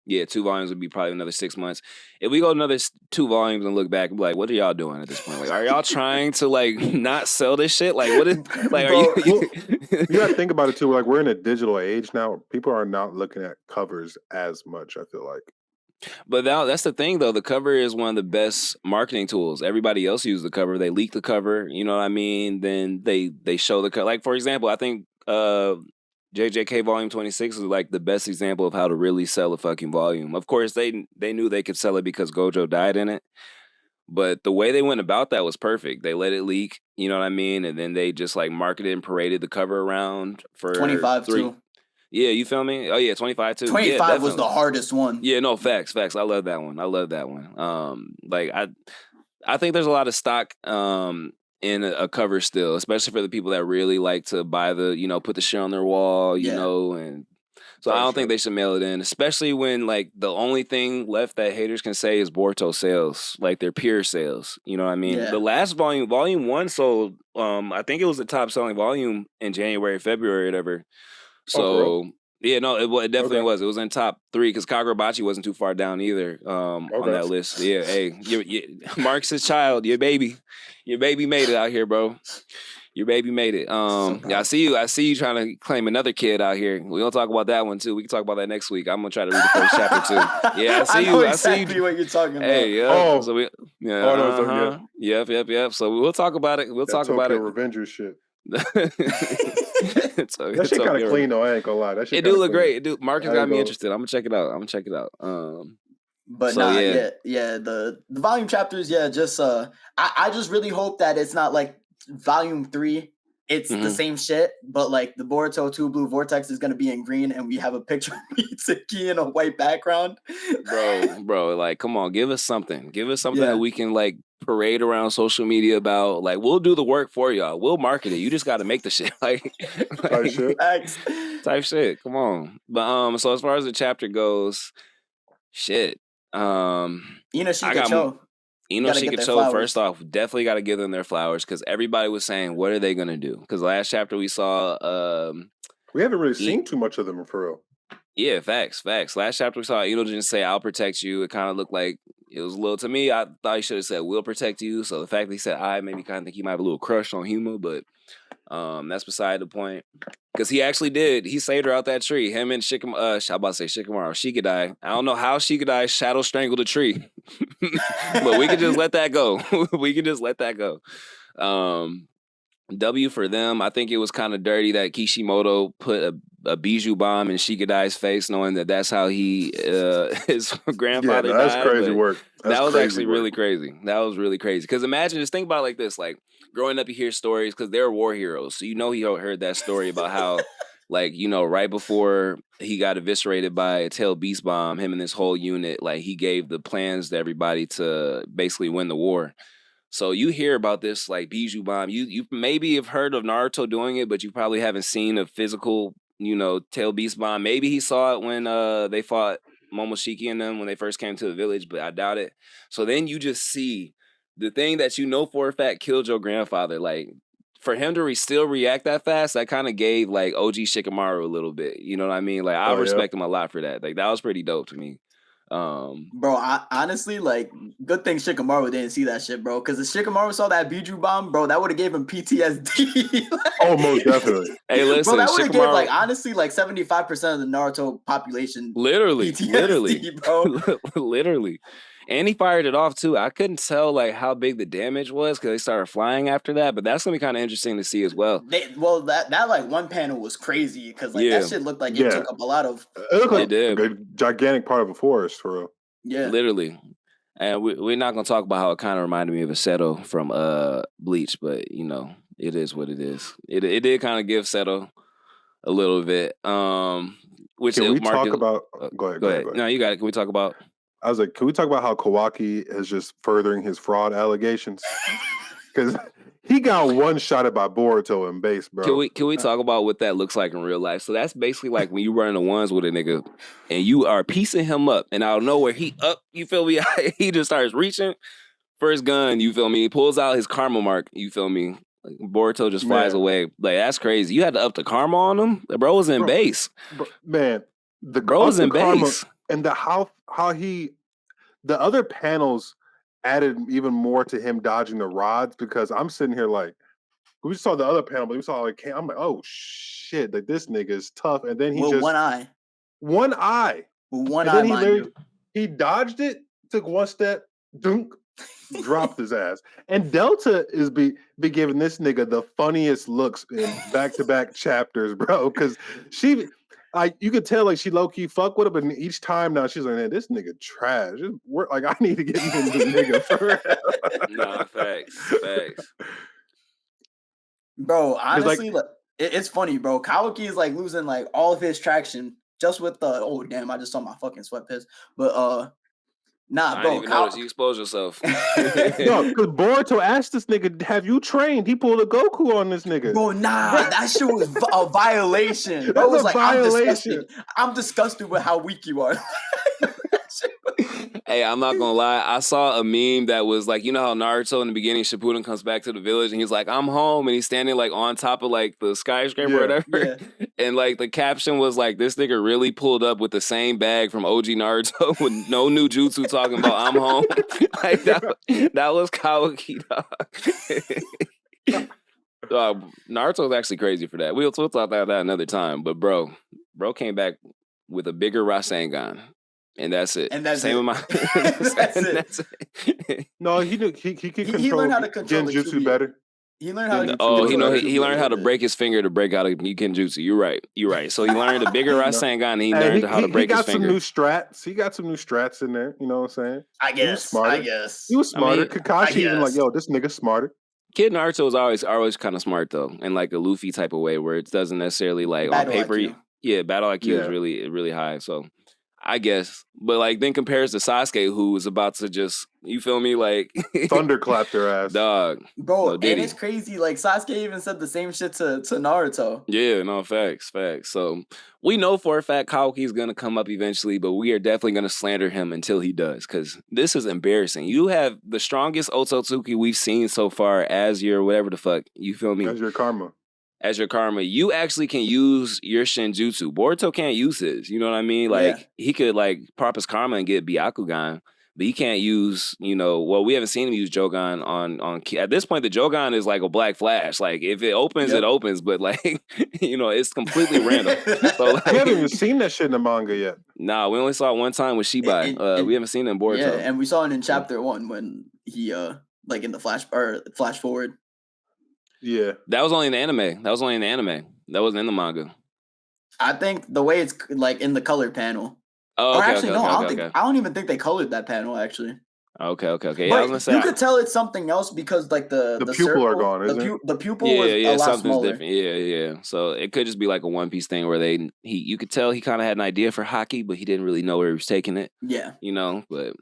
2 volumes would be probably another 6 months. If we go another 2 volumes and look back and be like, what are y'all doing at this point? Like, are y'all trying to like not sell this shit? Like, what is like? Are you? You gotta think about it too. Like, we're in a digital age now. People are not looking at covers as much, I feel like. But that's the thing, though. The cover is one of the best marketing tools. Everybody else uses the cover. They leak the cover. You know what I mean? Then they show the cover. Like, for example, I think JJK Volume 26 is like the best example of how to really sell a fucking volume. Of course, they knew they could sell it because Gojo died in it. But the way they went about that was perfect. They let it leak, you know what I mean? And then they just like marketed and paraded the cover around for 25 too. Yeah, you feel me? Oh yeah, 25 too. 25 was the hardest one. Yeah, no, facts. I love that one. Like I think there's a lot of stock in a cover still, especially for the people that really like to buy the, you know, put the shit on their wall, you know, and so I don't think they should mail it in, especially when like the only thing left that haters can say is Boruto sales, like their pure sales. You know what I mean? The last volume 1 sold, I think it was the top selling volume in January, February, whatever. So yeah, no, it definitely was. It was in top 3 because Kagurabachi wasn't too far down either on that list. Yeah, hey, Marx's child, your baby made it out here, bro. Your baby made it. Yeah, I see you trying to claim another kid out here. We're gonna talk about that one too. We can talk about that next week. I'm gonna try to read the first chapter too. Yeah, I know exactly what you're talking about. Hey, yeah. So we, Yep. So we'll talk about it. We'll talk about it. Revenger shit. That shit kind of clean though. I ain't gonna lie. That shit it do look great. Marcus got me interested. I'm gonna check it out. But so, the volume chapters, just I just really hope that it's not like volume 3. It's the same shit, but like the Boruto 2 Blue Vortex is gonna be in green, and we have a picture of Mitsuki in a white background. Bro, like, come on, give us something. That we can like parade around social media about. Like, we'll do the work for y'all. We'll market it. You just got to make the shit. Type shit. Come on. But so as far as the chapter goes, shit. Inoshika-cho. Inoshika-cho, first off, definitely got to give them their flowers because everybody was saying, what are they going to do? Because last chapter we saw... we haven't really seen too much of them for real. Yeah, facts. Last chapter we saw Ino just say, I'll protect you. It kind of looked like, it was a little, to me, I thought he should have said, we'll protect you. So the fact that he said, I made me kind of think he might have a little crush on Huma, but that's beside the point. Because he actually did. He saved her out that tree. Him and Shikadai. I don't know how Shikadai shadow strangled a tree. But we can just let that go. W for them. I think it was kind of dirty that Kishimoto put a bijou bomb in Shikadai's face, knowing that that's how his grandfather died. That's crazy work. That was actually really crazy. That was really crazy. Because imagine, just think about it like this. Like, growing up, you hear stories, because they're war heroes. So he heard that story about how, like, right before he got eviscerated by a tail beast bomb, him and this whole unit, like, he gave the plans to everybody to basically win the war. So you hear about this, like, bijou bomb. You maybe have heard of Naruto doing it, but you probably haven't seen a physical, tail beast bomb. Maybe he saw it when they fought Momoshiki and them when they first came to the village, but I doubt it. So then you just see the thing that for a fact killed your grandfather. Like, for him to still react that fast, that kind of gave, like, OG Shikamaru a little bit. You know what I mean? Like, I respect him a lot for that. Like, that was pretty dope to me. Bro, honestly, like, good thing Shikamaru didn't see that shit, bro. Because if Shikamaru saw that bijou bomb, bro, that would have gave him PTSD. Oh, most definitely. Hey, listen, bro, that would have gave, like, honestly, like 75% of the Naruto population literally, PTSD, bro. Literally. And he fired it off too. I couldn't tell, like, how big the damage was because they started flying after that. But that's gonna be kind of interesting to see as well. That like one panel was crazy because like that shit looked like it took up a lot of. It looked like a gigantic part of a forest for real. Yeah, literally. And we're not gonna talk about how it kind of reminded me of Seto from Bleach, but it is what it is. It did kind of give Seto a little bit. Which can we talk about? Go ahead. No, you got it. Can we talk about? I was like, can we talk about how Kawaki is just furthering his fraud allegations? Because he got one-shotted by Boruto in base, bro. Can we talk about what that looks like in real life? So that's basically like when you run the ones with a nigga and you are piecing him up, and out of nowhere he up. You feel me? He just starts reaching for his gun. You feel me? He pulls out his karma mark. You feel me? Like, Boruto just flies away. Like, that's crazy. You had to up the karma on him. The bro was in base. The bro was in base. And how the other panels added even more to him dodging the rods, because I'm sitting here like, we saw the other panel, but we saw like, I'm like, oh shit, like this nigga is tough. And then he just one eye. He dodged it, took one step, dunk, dropped his ass. And Delta is be giving this nigga the funniest looks in back-to-back chapters, bro, because you could tell like she low-key fuck with him, but each time now she's like, man, this nigga trash. Like, I need to get into the nigga for real. Nah, facts. Bro, honestly, it's funny, bro. Kawaki is like losing like all of his traction just with the I just saw my fucking sweat piss. But nah, bro. I didn't even notice. You exposed yourself. No, because Boruto asked this nigga, have you trained? He pulled a Goku on this nigga. Bro, nah, that shit was a violation. Bro, was like, I'm disgusted with how weak you are. Hey, I'm not gonna lie. I saw a meme that was like, you know how Naruto in the beginning, Shippuden comes back to the village and he's like, I'm home, and he's standing like on top of like the skyscraper or whatever. Yeah. And like the caption was like, this nigga really pulled up with the same bag from OG Naruto with no new jutsu talking about I'm home. Like that was Kawaki, dog. Naruto's actually crazy for that. We'll talk about that another time. But bro came back with a bigger Rasengan. And that's it. And that's same it. With my. That's it. No, he could control. He learned how to control genjutsu better. He learned how to. He learned how to break his finger to break out of genjutsu. You're right. So he learned a bigger Rasengan, and he learned how to break his finger. He got some new strats in there. You know what I'm saying? I guess. He was smarter. Kakashi even like, yo, this nigga's smarter. Kid Naruto is always kind of smart though, in like a Luffy type of way, where it doesn't necessarily like battle on paper. IQ. Yeah, battle IQ is really high. So I guess. But like then compares to Sasuke, who was about to just, you feel me, like thunderclapped their ass. Dog. Bro, no, and it's crazy. Like Sasuke even said the same shit to Naruto. Yeah, no, facts. So we know for a fact Kaoki's gonna come up eventually, but we are definitely gonna slander him until he does, because this is embarrassing. You have the strongest Otsutsuki we've seen so far as your whatever the fuck. You feel me? As your karma. As your karma, you actually can use your Shinjutsu. Boruto can't use his. You know what I mean? Like he could like prop his karma and get Byakugan, but he can't use. Well, we haven't seen him use Jogan on. At this point, the Jogan is like a black flash. Like if it opens, it opens. But like it's completely random. So like, we haven't even seen that shit in the manga yet. Nah, we only saw it one time with Shibai. We haven't seen it in Boruto. Yeah, and we saw it in chapter 1 when he like in the flash forward. Yeah, that was only in the anime. That wasn't in the manga. I think the way it's like in the color panel. Oh, okay, actually, no, I don't even think they colored that panel actually. Okay. But yeah, I was gonna say, you could tell it's something else because like the pupil circle, are gone. The pupil was a lot something's smaller. Different. Yeah. So it could just be like a One Piece thing where you could tell he kind of had an idea for hockey, but he didn't really know where he was taking it. Yeah, But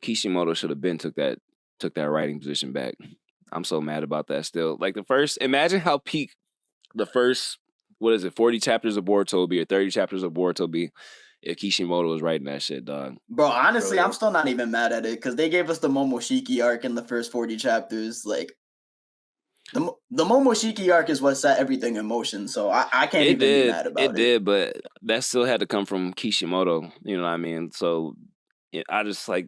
Kishimoto should have been took that writing position back. I'm so mad about that still. Like imagine how peak the first, 40 chapters of Boruto be or 30 chapters of Boruto be if Kishimoto was writing that shit, dog. Bro, honestly, I'm still not even mad at it because they gave us the Momoshiki arc in the first 40 chapters. Like, the Momoshiki arc is what set everything in motion, so I can't even be mad about it. It did, but that still had to come from Kishimoto, you know what I mean? So I just like...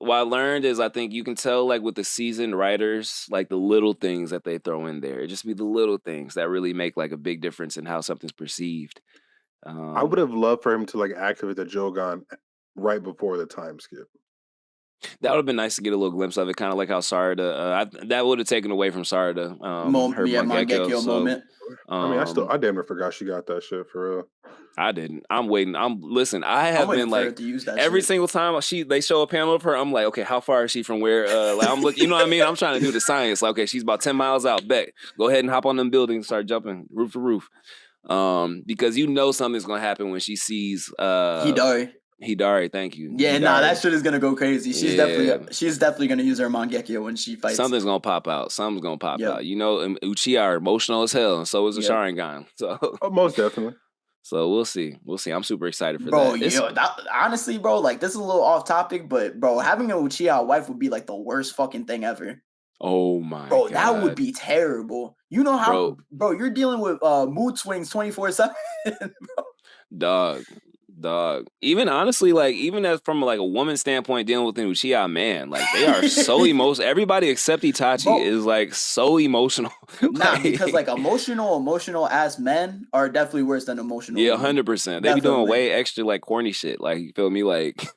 What I learned is I think you can tell like with the seasoned writers, like the little things that they throw in there. It just be the little things that really make like a big difference in how something's perceived. I would have loved for him to like activate the Jogan right before the time skip. That would have been nice to get a little glimpse of it, kind of like how Sarada. That would have taken away from Sarada. Her Mangekyo moment. I damn near forgot she got that shit for real. I didn't. I'm waiting. Listen. I have been like to use that every shit. single time they show a panel of her. I'm like, okay, how far is she from where? Like I'm looking. You know what I mean? I'm trying to do the science. Like, okay, she's about 10 miles out. Bet. Go ahead and hop on them buildings and start jumping roof to roof. Because something's gonna happen when she sees Hidari, thank you. Yeah, that shit is gonna go crazy. She's definitely gonna use her Mangekyo when she fights. Something's gonna pop out. Something's gonna pop out. Uchiha are emotional as hell, and so is the Sharingan. So most definitely. So we'll see. I'm super excited for that. Honestly, bro, like this is a little off topic, but bro, having an Uchiha wife would be like the worst fucking thing ever. Oh my god. Bro, that would be terrible. You know how bro you're dealing with mood swings 24/7, bro. Dog. Even honestly, like even as from like a woman's standpoint, dealing with an Uchiha man, like they are so emotional. Everybody except Itachi is like so emotional. Because like emotional ass men are definitely worse than emotional. Yeah, 100%. They be doing way extra like corny shit. Like you feel me? Like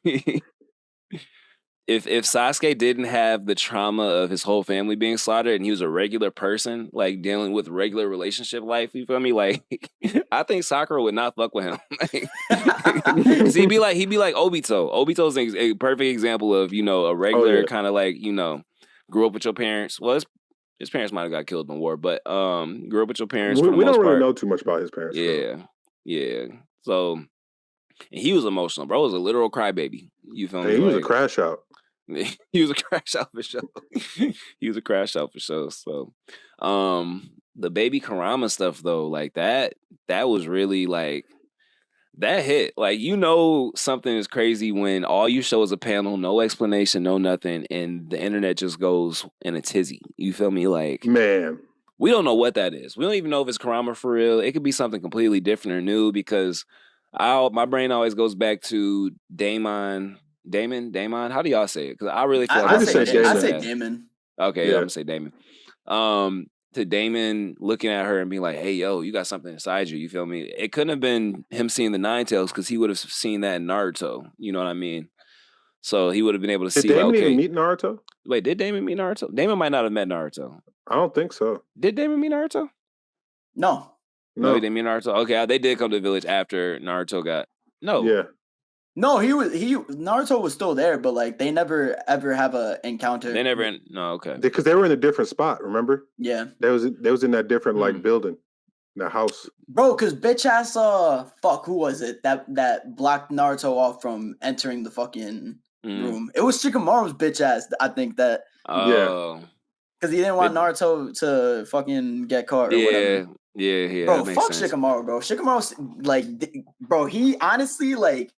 if Sasuke didn't have the trauma of his whole family being slaughtered and he was a regular person, like dealing with regular relationship life, you feel me? Like I think Sakura would not fuck with him. He'd be like Obito. Obito's a perfect example of, a regular kind of like, grew up with your parents. Well, his parents might have got killed in the war, but grew up with your parents. We don't really know too much about his parents. Yeah. So and he was emotional, bro. He was a literal crybaby. You feel me? He was a crash out. He was a crash out for sure. So, the baby Kurama stuff though, like that was really like that hit. Like something is crazy when all you show is a panel, no explanation, no nothing, and the internet just goes in a tizzy. You feel me? Like man, we don't know what that is. We don't even know if it's Kurama for real. It could be something completely different or new because my brain always goes back to Damon. How do y'all say it? Because I really feel like I say Damon. Okay, I'm gonna say Damon. To Damon looking at her and being like, "Hey, yo, you got something inside you." You feel me? It couldn't have been him seeing the Nine Tails because he would have seen that in Naruto. You know what I mean? So he would have been able to see. Did Damon even meet Naruto? Wait, did Damon meet Naruto? Damon might not have met Naruto. I don't think so. Did Damon meet Naruto? No, he didn't meet Naruto. Okay, they did come to the village after Naruto got. No. Yeah. No, Naruto was still there, but like they never ever have a encounter. They never. No, okay. Because they were in a different spot. Remember? Yeah. They was in that different like building. in the house. Bro, because bitch ass, fuck, who was it that blocked Naruto off from entering the fucking room? It was Shikamaru's bitch ass, I think that. Oh. Because he didn't want Naruto to fucking get caught or whatever. Yeah. Bro, fuck sense. Shikamaru, bro. Shikamaru's, like, bro, he honestly, like...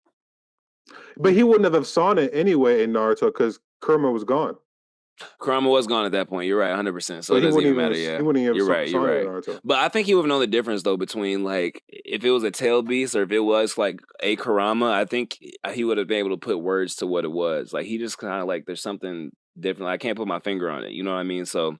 But he wouldn't have sawn it anyway in Naruto because Kurama was gone. Kurama was gone at that point. You're right, 100%. So it doesn't even matter. Yeah, he wouldn't even you're right. Naruto. But I think he would have known the difference though between like if it was a tail beast or if it was like a Kurama. I think he would have been able to put words to what it was. Like he just kind of like there's something different. I can't put my finger on it. You know what I mean? So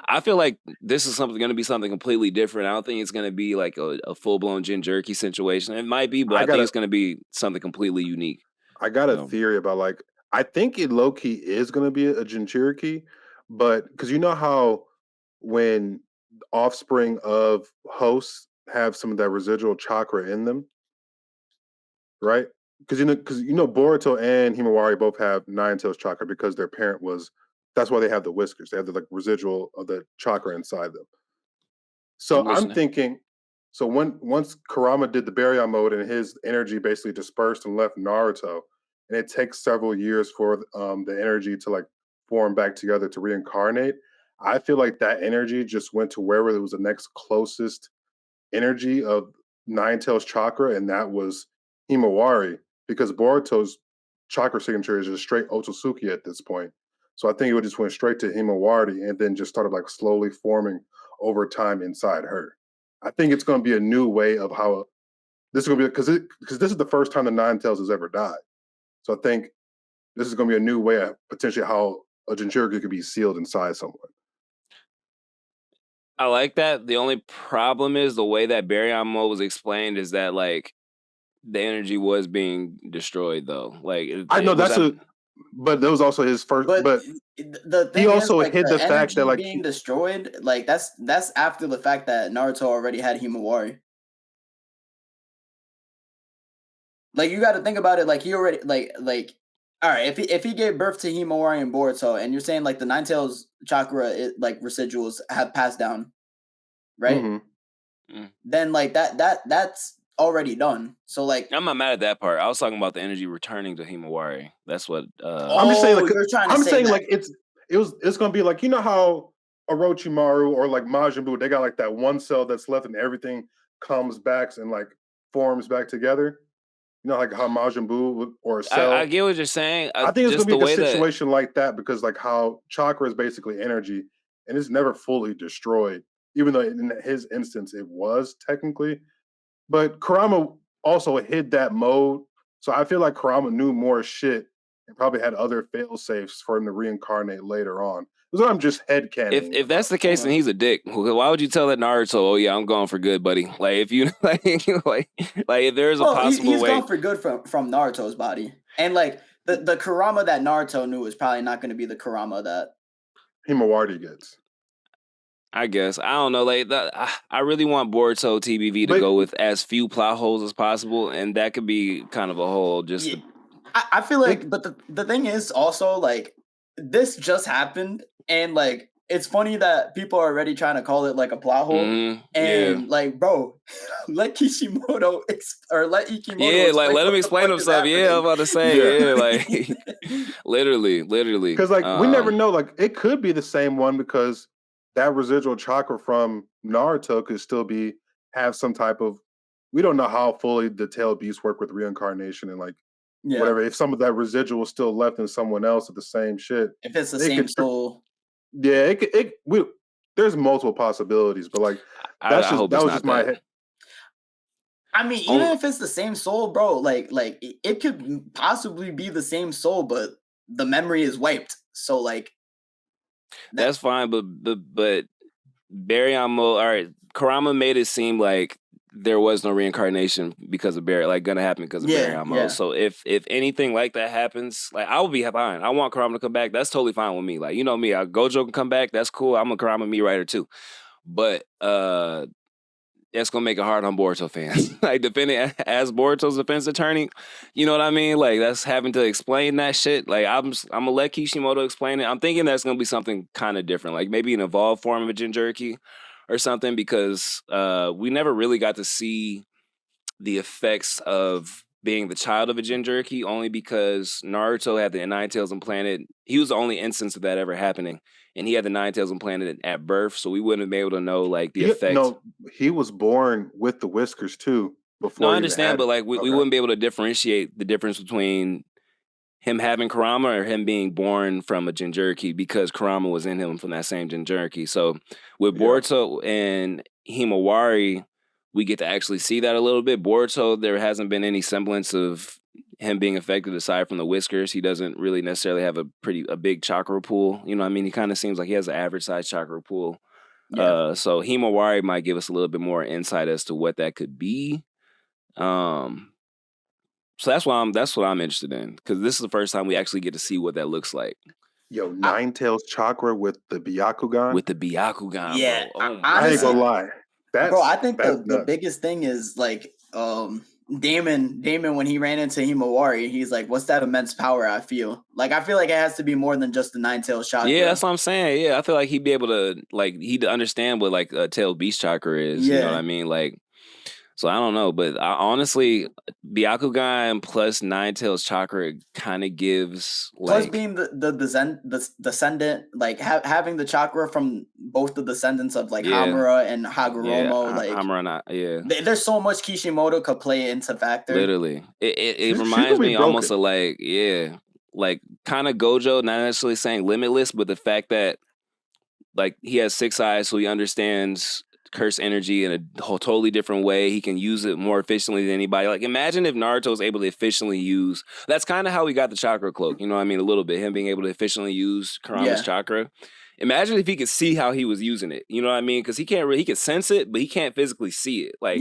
I feel like this is going to be something completely different. I don't think it's going to be like a full blown Jinchuriki situation. It might be, but I think it's going to be something completely unique. I got a theory about like. I think it low-key is going to be a Jinchuriki, but because you know how when offspring of hosts have some of that residual chakra in them, right? Because Boruto and Himawari both have Nine Tails chakra because their parent was. That's why they have the whiskers. They have the like residual of the chakra inside them. So I'm thinking. So once Kurama did the Baryon mode and his energy basically dispersed and left Naruto. And it takes several years for the energy to like form back together to reincarnate. I feel like that energy just went to wherever it was the next closest energy of Nine Tails chakra, and that was Himawari, because Boruto's chakra signature is just straight Otsutsuki at this point. So I think it would just went straight to Himawari and then just started like slowly forming over time inside her. I think it's going to be a new way of how this is going to be, because this is the first time the Nine Tails has ever died. So I think this is going to be a new way of potentially how a Jinchuriki could be sealed inside someone. I like that. The only problem is the way that Baryon mode was explained is that like the energy was being destroyed though. Like I know but that was also his first. But the thing he also is, like, hid the fact that like being destroyed. Like that's after the fact that Naruto already had Himawari. Like you got to think about it. Like he already like. All right, if he gave birth to Himawari and Boruto, and you're saying like the Nine Tails chakra, like residuals have passed down, right? Mm-hmm. Then like that's already done. So like I'm not mad at that part. I was talking about the energy returning to Himawari. That's what I'm just saying. Like, I'm saying like it's gonna be like, you know how Orochimaru or like Majin Buu, they got like that one cell that's left and everything comes back and like forms back together. You know, like how Majin Buu or a cell. I get what you're saying. I think it's going to be a situation like that because like how chakra is basically energy and it's never fully destroyed, even though in his instance it was technically. But Kurama also hid that mode. So I feel like Kurama knew more shit and probably had other fail safes for him to reincarnate later on. That's what I'm just headcanon. If that's the case, then he's a dick. Why would you tell that Naruto, oh yeah, I'm going for good, buddy? Like if you like if there's a possible he's way, gone for good from Naruto's body, and like the Kurama that Naruto knew is probably not going to be the Kurama that Himawari gets. I guess I don't know. Like I really want Boruto TBV to go with as few plot holes as possible, and that could be kind of a whole. Just I feel like, but the thing is also like this just happened. And like, it's funny that people are already trying to call it like a plot hole. And like, bro, let Kishimoto or let Ikimoto. Yeah, like let him explain himself. Yeah, I'm about to say. Like literally. Because like we never know. Like it could be the same one because that residual chakra from Naruto could still have some type of. We don't know how fully the tail beasts work with reincarnation and like whatever. If some of that residual is still left in someone else of the same shit, if it's the same soul. Yeah, there's multiple possibilities, but like that was just my head. I mean, even if it's the same soul, bro, like it could possibly be the same soul, but the memory is wiped. So like that's fine, but Baryon mode, all right, Kurama made it seem like there was no reincarnation because of Baryon, like gonna happen because of Baryon mode. Yeah. So if anything like that happens, like I will be fine. I want Kurama to come back. That's totally fine with me. Like you know me, Gojo can come back. That's cool. I'm a Kurama me writer too. But that's gonna make it hard on Boruto fans. Like defending as Boruto's defense attorney, you know what I mean? Like that's having to explain that shit. Like I'm gonna let Kishimoto explain it. I'm thinking that's gonna be something kind of different, like maybe an evolved form of a Jinchuriki or something, because we never really got to see the effects of being the child of a Jinchuriki, only because Naruto had the Nine Tails implanted. He was the only instance of that ever happening, and he had the Nine Tails implanted at birth, so we wouldn't have been able to know like the effect. No, he was born with the whiskers too. Before no, I understand, but like we wouldn't be able to differentiate the difference between him having Kurama or him being born from a Jinchuriki, because Kurama was in him from that same Jinchuriki. So with Boruto and Himawari, we get to actually see that a little bit. Boruto, there hasn't been any semblance of him being affected aside from the whiskers. He doesn't really necessarily have a big chakra pool. You know what I mean? He kind of seems like he has an average size chakra pool. Yeah. So Himawari might give us a little bit more insight as to what that could be. So that's what I'm interested in, because this is the first time we actually get to see what that looks like. Yo, Nine Tails chakra with the Byakugan. Yeah, bro. I ain't gonna lie. Bro, I think the biggest thing is like Damon when he ran into Himawari, he's like, what's that immense power I feel? Like, I feel like it has to be more than just the Nine Tails chakra. Yeah, that's what I'm saying. Yeah, I feel like he'd be able to, like, he'd understand what like a Tail Beast chakra is. Yeah. You know what I mean? Like, so I don't know, but honestly, Byakugan plus Nine Tails chakra kind of gives, like, plus being the descendant, like having the chakra from both the descendants of like Hamura and Hagoromo, like Hamura, there's so much Kishimoto could play into factor. Literally, it reminds me almost of like kind of Gojo, not necessarily saying limitless, but the fact that like he has 6 eyes, so he understands curse energy in a whole totally different way. He can use it more efficiently than anybody. Like, imagine if Naruto was able to efficiently use. That's kind of how we got the chakra cloak. You know what I mean? A little bit. Him being able to efficiently use Kurama's chakra. Imagine if he could see how he was using it. You know what I mean? Because he can't really. He can sense it, but he can't physically see it. Like,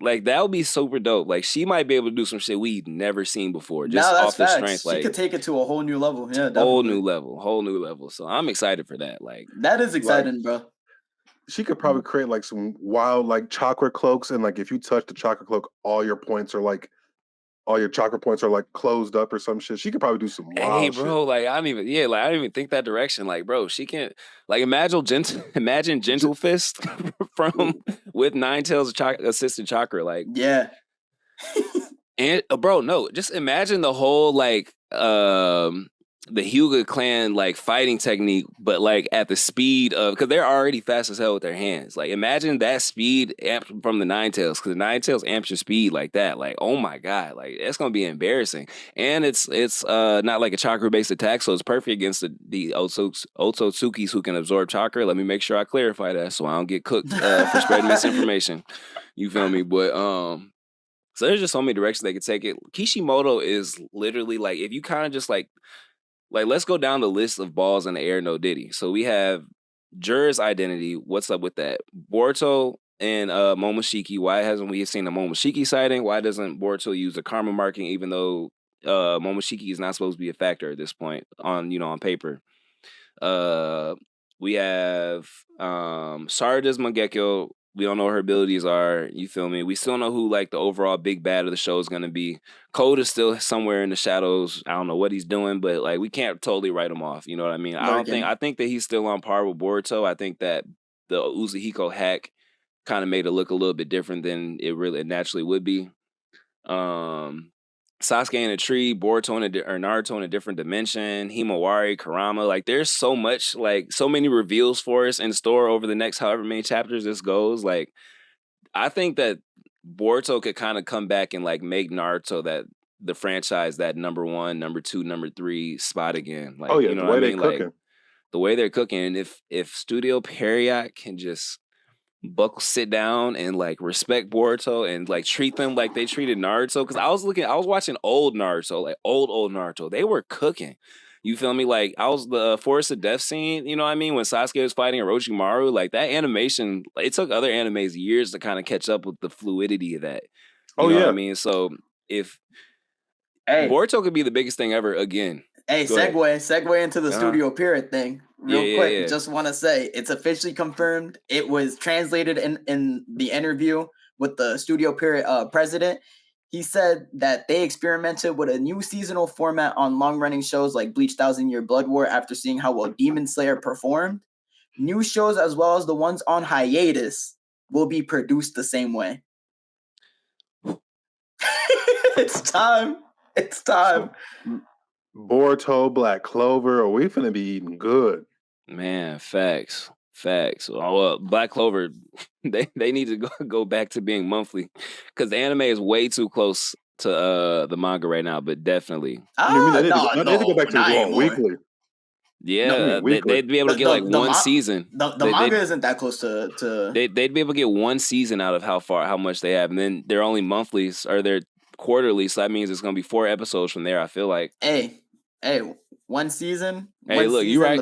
like that would be super dope. Like, she might be able to do some shit we've never seen before, just off the strength. She could take it to a whole new level. Yeah, definitely. Whole new level. So I'm excited for that. Like, that is exciting, bro. She could probably create like some wild like chakra cloaks, and like if you touch the chakra cloak, all your chakra points are like closed up or some shit. She could probably do some wild shit. Bro, like I don't even think that direction. Like, bro, she can't, like, imagine Gentle Fist from with Nine Tails assisted chakra. Like, yeah. And bro, no, just imagine the whole like the Hyuga clan like fighting technique, but like at the speed of, because they're already fast as hell with their hands. Like, imagine that speed amped from the Nine Tails, because the Nine Tails amps your speed like that. Like, oh my god, like that's gonna be embarrassing. And it's not like a chakra based attack, so it's perfect against the Ototsukis who can absorb chakra. Let me make sure I clarify that so I don't get cooked for spreading misinformation. You feel me? But so there's just so many directions they could take it. Kishimoto is literally like, if you kind of just like let's go down the list of balls in the air, no Diddy. So we have Jura's identity. What's up with that? Boruto and Momoshiki. Why hasn't we seen a Momoshiki sighting? Why doesn't Boruto use the karma marking, even though Momoshiki is not supposed to be a factor at this point on paper? We have Sarada's Mangekyo. We don't know what her abilities are. You feel me? We still know who like the overall big bad of the show is gonna be. Code is still somewhere in the shadows. I don't know what he's doing, but like we can't totally write him off. You know what I mean? I think that he's still on par with Boruto. I think that the Uzuhiko hack kind of made it look a little bit different than it really naturally would be. Sasuke in a tree, Boruto or Naruto in a different dimension, Himawari, Kurama. Like, there's so much, like, so many reveals for us in store over the next however many chapters this goes. Like, I think that Boruto could kind of come back and, like, make Naruto the franchise that number 1, number 2, number 3 spot again. Like, you know what I mean? Like, the way they're cooking. And if Studio Period can just sit down and like respect Boruto and like treat them like they treated Naruto, because I was watching old Naruto, like old Naruto. They were cooking. You feel me? Like, I was the Forest of Death scene, you know what I mean? When Sasuke was fighting Orochimaru, like that animation, it took other animes years to kind of catch up with the fluidity of that. You know what I mean? So if Boruto could be the biggest thing ever again. Hey, segue into the Studio Period thing. Real quick, just want to say it's officially confirmed. It was translated in the interview with the Studio Period president. He said that they experimented with a new seasonal format on long-running shows like Bleach 1000 Year Blood War after seeing how well Demon Slayer performed. new shows as well as the ones on hiatus will be produced the same way. It's time. It's time. So, Boruto, Black Clover, are we finna be eating good? Man, facts. Oh, Black Clover, they need to go back to being monthly because the anime is way too close to the manga right now. But definitely, they need to go back to going weekly. Yeah, they'd be able to get like one season. The manga isn't that close to. They'd be able to get one season out of how much they have, and then they're only monthlies or they're quarterly, so that means it's gonna be 4 episodes from there. I feel like. Hey, one season. Hey, look, you right.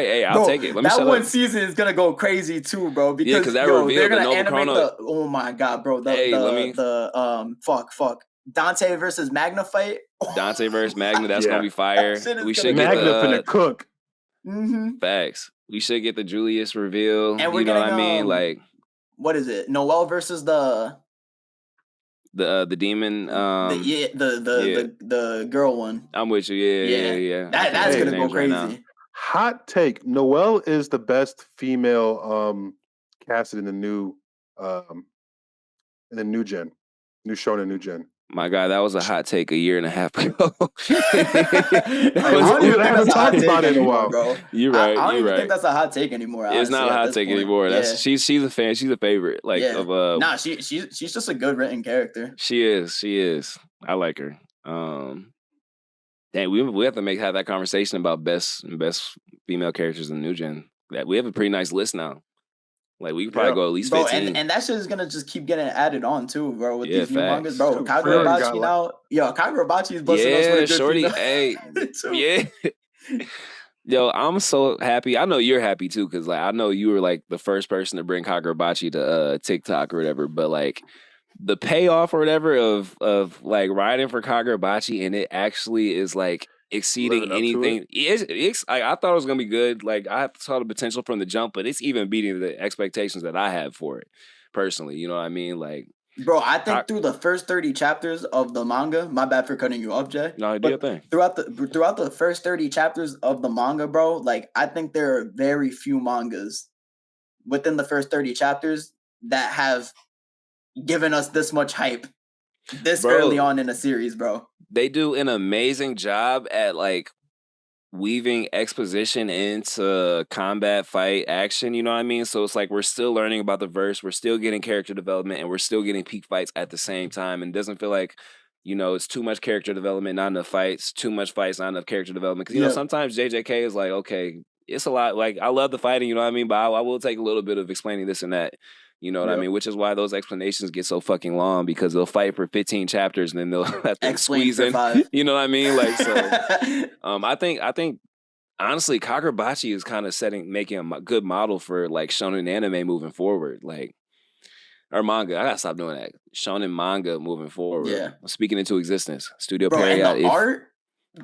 Hey, I'll take it. Let me that one season is gonna go crazy too, bro. Because that reveal, they're gonna the animate the. Oh my god, bro. Fuck. Dante versus Magna fight. Dante versus Magna. That's gonna be fire. We should get Magna finna cook. Facts. We should get the Julius reveal. And you know what I mean? Like, what is it? Noelle versus the demon. The girl one. I'm with you. Yeah. That's gonna go crazy. Right, hot take: Noelle is the best female casted in the new gen, new shonen new gen. My God, that was a hot take a year and a half ago. We haven't talked about it in a while, bro. You're right. I don't even think that's a hot take anymore. It's not a hot take anymore. She's a fan. She's a favorite. Of she's just a good written character. She is. I like her. Dang, we have to have that conversation about best female characters in new gen. That we have a pretty nice list now. Like we could probably go at least 15. And that shit is gonna just keep getting added on too, bro. With these new mangas, bro. Kagurabachi now, Kagurabachi is busting us with a good shorty. Hey, Yo, I'm so happy. I know you're happy too, because like I know you were like the first person to bring Kagurabachi to TikTok or whatever. But like the payoff or whatever of like riding for Kagurabachi, and it actually is like exceeding anything. I thought it was gonna be good. Like I saw the potential from the jump, but it's even beating the expectations that I have for it personally. You know what I mean? Like, bro, I think through the first 30 chapters of the manga, my bad for cutting you off, Jay. No, do your thing. Throughout the first 30 chapters of the manga, bro, like I think there are very few mangas within the first 30 chapters that have given us this much hype early on in a series, bro. They do an amazing job at like weaving exposition into combat, fight, action, you know what I mean? So it's like we're still learning about the verse, we're still getting character development, and we're still getting peak fights at the same time. And it doesn't feel like, it's too much character development, not enough fights, too much fights, not enough character development. Because, sometimes JJK is like, okay, it's a lot. Like, I love the fighting, you know what I mean? But I will take a little bit of explaining this and that. You know what I mean? Which is why those explanations get so fucking long, because they'll fight for 15 chapters and then they'll have to squeeze in. 5. You know what I mean? Like, so I think honestly, Kagurabachi is kind of making a good model for like shonen anime moving forward. Like, or manga. I gotta stop doing that. Shonen manga moving forward. Yeah. Speaking into existence. Studio bro, Period. And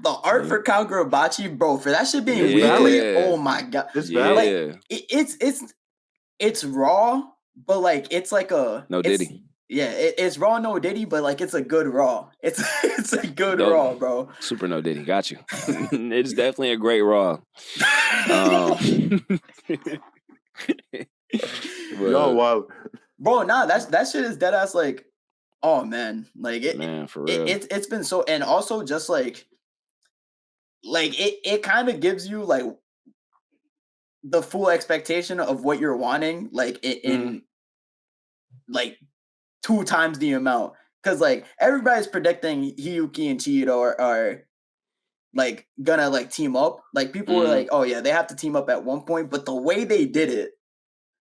the art for Kagurabachi, bro, for that shit being weekly, oh my god. Like, it's raw. But like it's like a no diddy. It's raw no diddy, but like it's a good raw. It's a good raw, bro. Super no diddy, got you. It's definitely a great raw. Wow. Bro, nah, that shit is dead ass like, oh man, like for real. It's been so, and also just like it kind of gives you like the full expectation of what you're wanting, like in like 2 times the amount. Because like everybody's predicting Hiyuki and Chiyoda are like gonna like team up. Like people were like, oh yeah, they have to team up at one point. But the way they did it,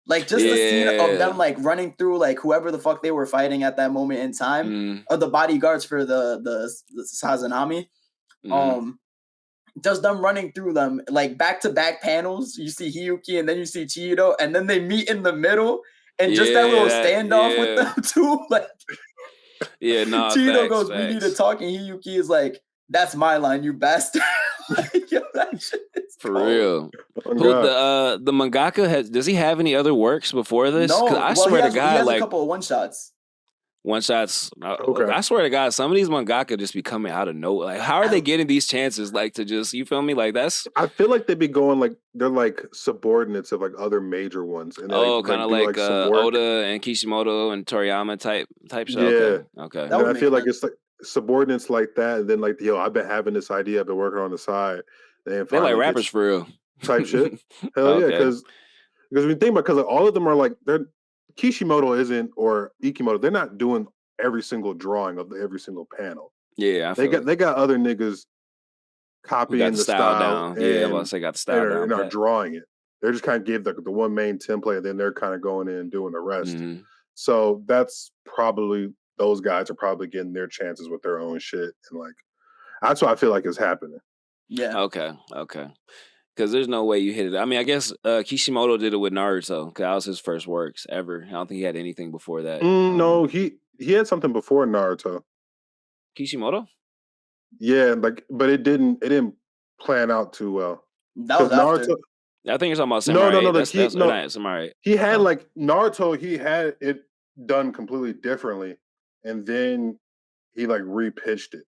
like just the scene of them like running through like whoever the fuck they were fighting at that moment in time, or the bodyguards for the Sazanami, just them running through them like back-to-back panels. You see Hiyuki and then you see Chiyoda, and then they meet in the middle. And just that little standoff with them too, like Chiyoda goes, "We need to talk," and Hiyuki is like, "That's my line, you bastard." Like, yo, that shit is for real. The mangaka does he have any other works before this? No, I swear to God, he has like a couple of one shots. one shots. Okay. I swear to God, some of these mangaka just be coming out of nowhere. Like, how are they getting these chances? Like to just, you feel me? Like that's. I feel like they be going like they're like subordinates of like other major ones, and they Kind of like some work. Oda and Kishimoto and Toriyama type show. Yeah. Okay. And then I feel like it's like subordinates like that, and then like I've been having this idea, I've been working on the side. They're like rappers for real. Type shit. Hell yeah, because when you think about, because like, all of them are like Kishimoto isn't, or Ikimoto, they're not doing every single drawing of every single panel. Yeah, they got other niggas copying the style down. And, yeah, I was say got the style down and are drawing it. They're just kind of gave the one main template, and then they're kind of going in and doing the rest. Mm-hmm. So that's probably, those guys are probably getting their chances with their own shit, and like that's what I feel like is happening. Yeah. Okay. Because there's no way you hit it. I mean, I guess Kishimoto did it with Naruto. Cause that was his first works ever. I don't think he had anything before that. No, he had something before Naruto. Kishimoto? Yeah, like, but it didn't plan out too well. That was Naruto. After. I think you're talking about Samurai. No. That's Samurai. He had like Naruto. He had it done completely differently, and then he like repitched it.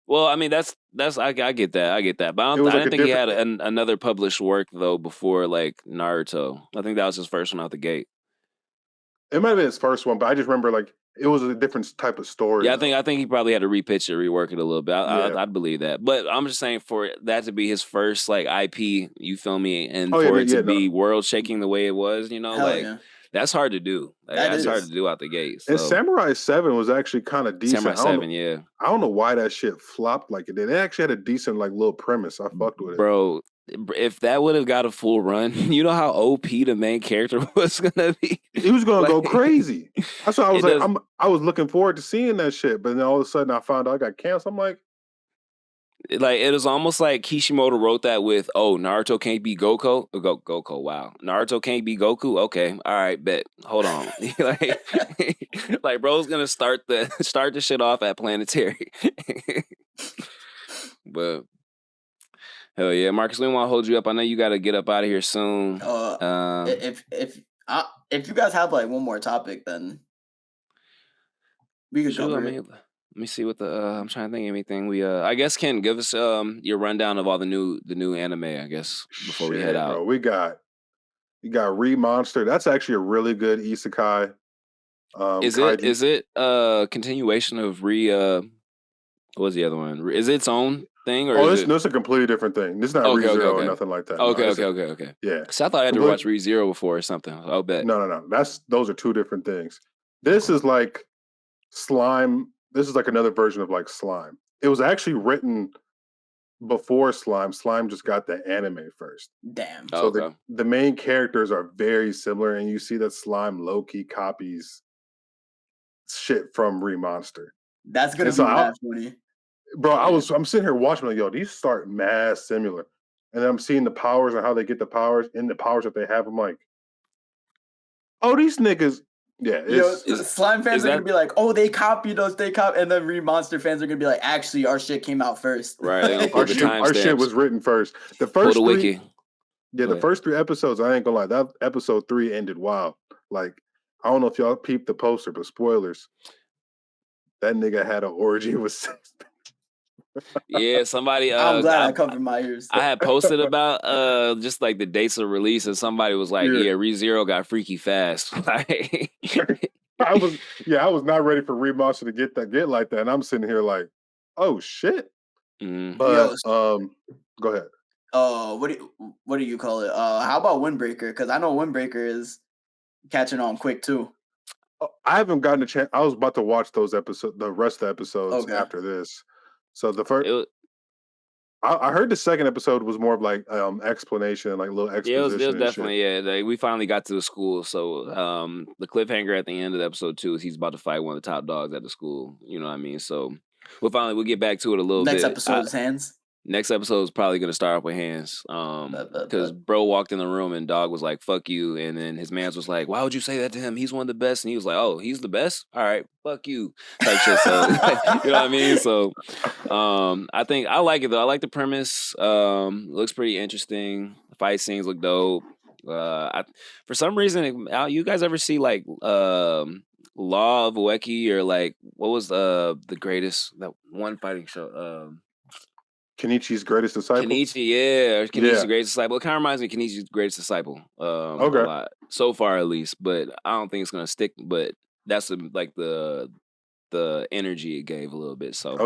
Well, I mean, that's I get that, but I didn't think he had another published work though before like Naruto. I think that was his first one out the gate. It might have been his first one, but I just remember like it was a different type of story. Yeah, I think he probably had to repitch it, rework it a little bit. I'd believe that, but I'm just saying for that to be his first like IP, you feel me, and for it to be world shaking the way it was, that's hard to do. That's hard to do out the gate. So. And Samurai 7 was actually kind of decent. Samurai 7, yeah. I don't know why that shit flopped like it did. It actually had a decent like little premise. I fucked with it. Bro, if that would have got a full run, you know how OP the main character was gonna be? He was gonna go crazy. That's why I was like, I was looking forward to seeing that shit, but then all of a sudden I found out I got canceled. I'm like, it was almost like Kishimoto wrote that with, Naruto can't be Goku. Goku, wow. Naruto can't be Goku. Okay, all right, bet. Hold on. like bro's gonna start the shit off at Planetary. But hell yeah, Marcus, we want to hold you up. I know you got to get up out of here soon. If you guys have like one more topic, then we could go. Let me see what I'm trying to think of anything. We I guess Ken, give us your rundown of all the new anime, I guess, before we head out. Bro, we got Re-Monster. That's actually a really good isekai. Is it a continuation of what was the other one? Is it its own thing, or it's a completely different thing. This is not ReZero or nothing like that. Okay. Yeah. Because I thought I had to watch ReZero before or something. I'll bet. No. Those are two different things. This is like Slime. This is like another version of like Slime. It was actually written before Slime. Slime just got the anime first. Damn. So the main characters are very similar, and you see that Slime low-key copies shit from Re-Monster. That's gonna be mad funny. Bro, I'm sitting here watching like, yo, these start mad similar. And then I'm seeing the powers and how they get the powers and the powers that they have. I'm like, oh, these niggas. Yeah, Slime fans are gonna be like, "Oh, they copied us, and then Re-Monster fans are gonna be like, "Actually, our shit came out first. Right? our shit was written first. The first wiki. Yeah, the first 3 episodes, I ain't gonna lie, that episode 3 ended wild. Like, I don't know if y'all peeped the poster, but spoilers. That nigga had an orgy with sex. Yeah, somebody. I'm glad I covered my ears. I had posted about just like the dates of release, and somebody was like, "Yeah, ReZero got freaky fast." I was not ready for Re-Monster to get like that, and I'm sitting here like, "Oh shit!" Mm-hmm. But go ahead. What do you call it? How about Windbreaker? Because I know Windbreaker is catching on quick too. I haven't gotten a chance. I was about to watch those episodes, the rest of the episodes after this. So the first, I heard the second episode was more of like explanation, like a little exposition. Yeah, it was definitely we finally got to the school. So the cliffhanger at the end of the episode 2 is he's about to fight one of the top dogs at the school. You know what I mean? So we'll get back to it a little bit. Next episode is hands. Next episode is probably going to start off with hands. Because bro walked in the room and dog was like, "Fuck you." And then his mans was like, "Why would you say that to him? He's one of the best." And he was like, "Oh, he's the best? All right, fuck you." Type shit. So, you know what I mean? So I think I like it though. I like the premise. Looks pretty interesting. The fight scenes look dope. For some reason, you guys ever see like Law of Ueki, or like what was the greatest, that one fighting show? Kenichi's Greatest Disciple. Kenichi, yeah, or Kenichi's Greatest Disciple. It kind of reminds me of Kenichi's Greatest Disciple. A lot so far, at least. But I don't think it's gonna stick. But that's like the energy it gave a little bit. So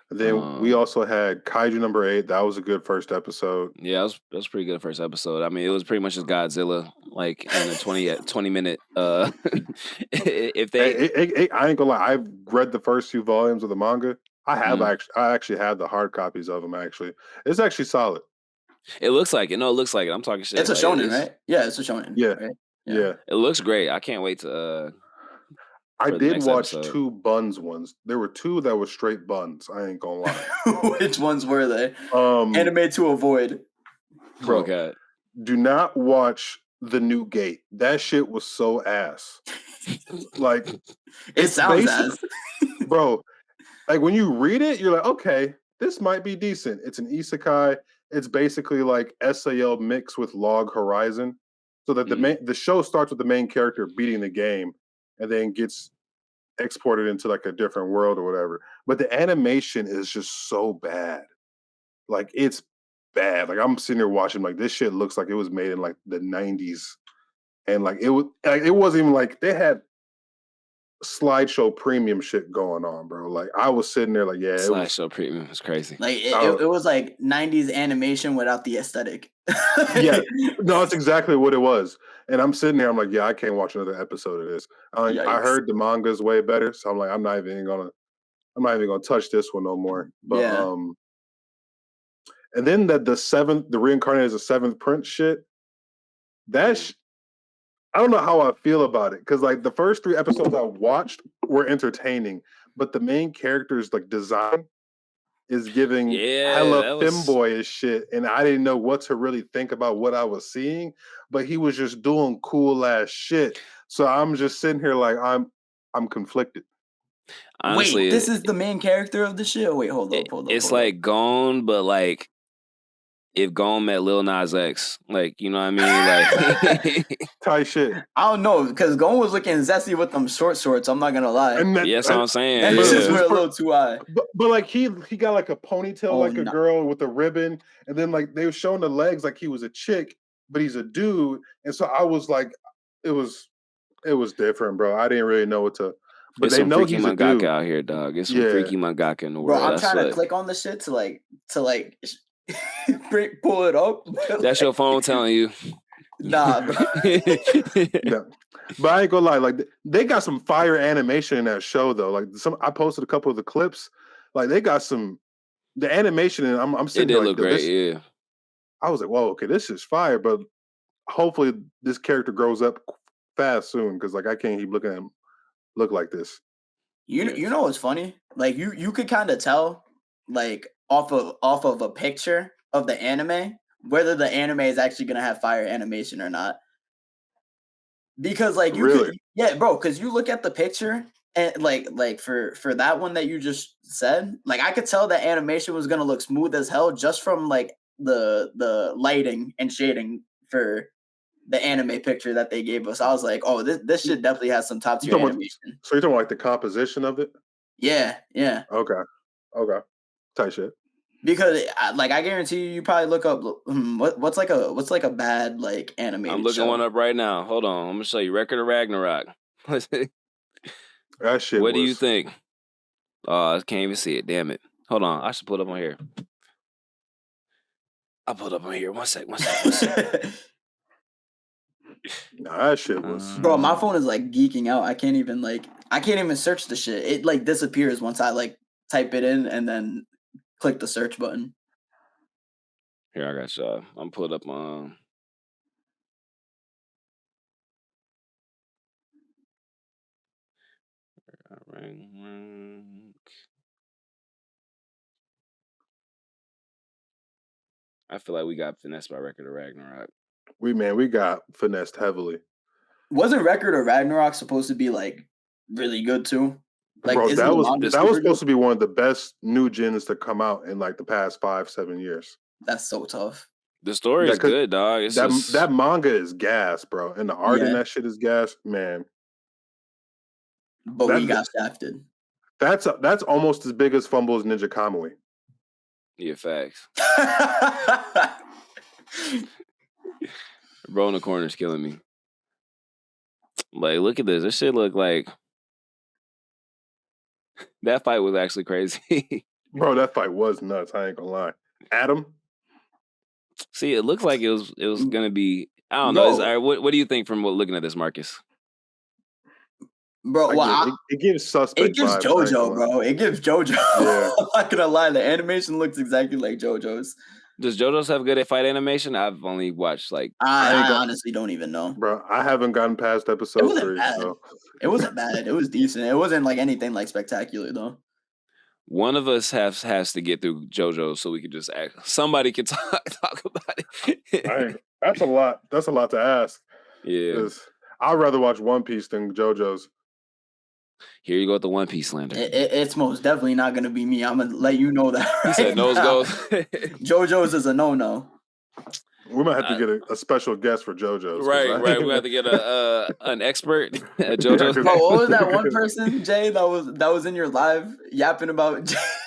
Then we also had Kaiju number 8. That was a good first episode. Yeah, that was pretty good first episode. I mean, it was pretty much just Godzilla, like in a 20-minute. If they, I ain't gonna lie, I've read the first 2 volumes of the manga. I actually have the hard copies of them. Actually, it's actually solid. It looks like it. No, it looks like it. I'm talking shit. It's a shonen, right? Yeah, it's a shonen. Yeah, right? Yeah. It looks great. I can't wait to. I did watch 2 buns ones. There were 2 that were straight buns. I ain't gonna lie. Which ones were they? Anime to avoid. Bro, God. Do not watch The New Gate. That shit was so ass. Like, it sounds ass. Bro, like when you read it, you're like, okay, this might be decent. It's an isekai. It's basically like SAL mixed with Log Horizon. So that the show starts with the main character beating the game and then gets exported into like a different world or whatever. But the animation is just so bad. Like, it's bad. Like, I'm sitting there watching, like, this shit looks like it was made in like the 90s. And like it wasn't even like they had slideshow premium shit going on, bro. Like, I was sitting there like, yeah, slideshow premium was crazy. Like it was like 90s animation without the aesthetic. Yeah, no, that's exactly what it was. And I'm sitting there, I'm like, yeah, I can't watch another episode of this. I heard the manga's way better, so I'm like, I'm not even gonna touch this one no more. But and then the reincarnated as a 7th prince shit. I don't know how I feel about it, because like the first 3 episodes I watched were entertaining, but the main character's like design is giving hella femboyish shit, and I didn't know what to really think about what I was seeing, but he was just doing cool ass shit. So I'm just sitting here like I'm conflicted. Honestly, wait, this is the main character of the shit? Wait, hold up. It's like Gon, but like if Gon met Lil Nas X, like, you know what I mean? Like tight shit. I don't know, because Gon was looking zesty with them shorts. I'm not gonna lie. That's what I'm saying. That just went a little too high. But like he got like a ponytail, like a girl with a ribbon, and then like they were showing the legs like he was a chick, but he's a dude, and so I was like, it was different, bro. I didn't really know what to. But they know he's a dude out here, dog. It's some freaky mangaka in the world. Bro, I'm trying to click on the shit to pull it up. That's your phone telling you. Nah, bro. No. But I ain't gonna lie, like they got some fire animation in that show though. Like I posted a couple of the clips. Like they got the animation, and I'm sitting there like, look great, yeah. I was like, whoa, okay, this is fire, but hopefully this character grows up fast soon, because like I can't keep looking at him look like this. You know what's funny? Like you could kind of tell, like off of a picture of the anime, whether the anime is actually gonna have fire animation or not. Because like because you look at the picture and like for that one that you just said, like I could tell that animation was gonna look smooth as hell just from like the lighting and shading for the anime picture that they gave us. I was like, oh, this shit definitely has some top tier animation. So you're talking about like the composition of it? Yeah. Okay. Tight shit. Because like I guarantee you probably look up what's like a bad like animated I'm looking show. one up right now. Hold on, I'm gonna show you Record of Ragnarok. That shit. What do you think? I can't even see it. Damn it. Hold on, I should put it up on here. I'll put it up on here. One sec. Nah, that shit was. Bro, my phone is like geeking out. I can't even search the shit. It like disappears once I like type it in and then click the search button. Here, I got y'all. I'm pulling up on. I feel like we got finessed by Record of Ragnarok. We got finessed heavily. Wasn't Record of Ragnarok supposed to be like really good too? Like, bro, that was supposed to be one of the best new gens to come out in like the past 5-7 years. That's so tough. The story is good, dog. That manga is gas, bro, and the art in that shit is gas, man. but we got shafted. That's almost as big as fumble as Ninja Kamui. Yeah, facts. Bro in the corner is killing me. Like, look at this. This shit look like that fight was actually crazy. Bro, that fight was nuts. I ain't gonna lie. Adam. See, it looks like it was gonna be. I don't know. All right, what do you think from looking at this, Marcus? Bro, it gives suspect. It gives JoJo, bro. It gives JoJo. Yeah. I'm not gonna lie. The animation looks exactly like JoJo's. Does JoJo's have good fight animation? I've only watched like. I honestly don't even know, bro. I haven't gotten past episode 3. So. It wasn't bad. It was decent. It wasn't like anything like spectacular though. One of us has to get through JoJo so we can just act. Somebody can talk about it. That's a lot. That's a lot to ask. Yeah. I'd rather watch One Piece than JoJo's. Here you go with the One Piece slander. It's most definitely not going to be me. I'm going to let you know that. He said nose goes. JoJo's is a no-no. We might have to get a special guest for JoJo's. Right. We have to get an expert at JoJo's. Bro, what was that one person, Jay, that was in your live yapping about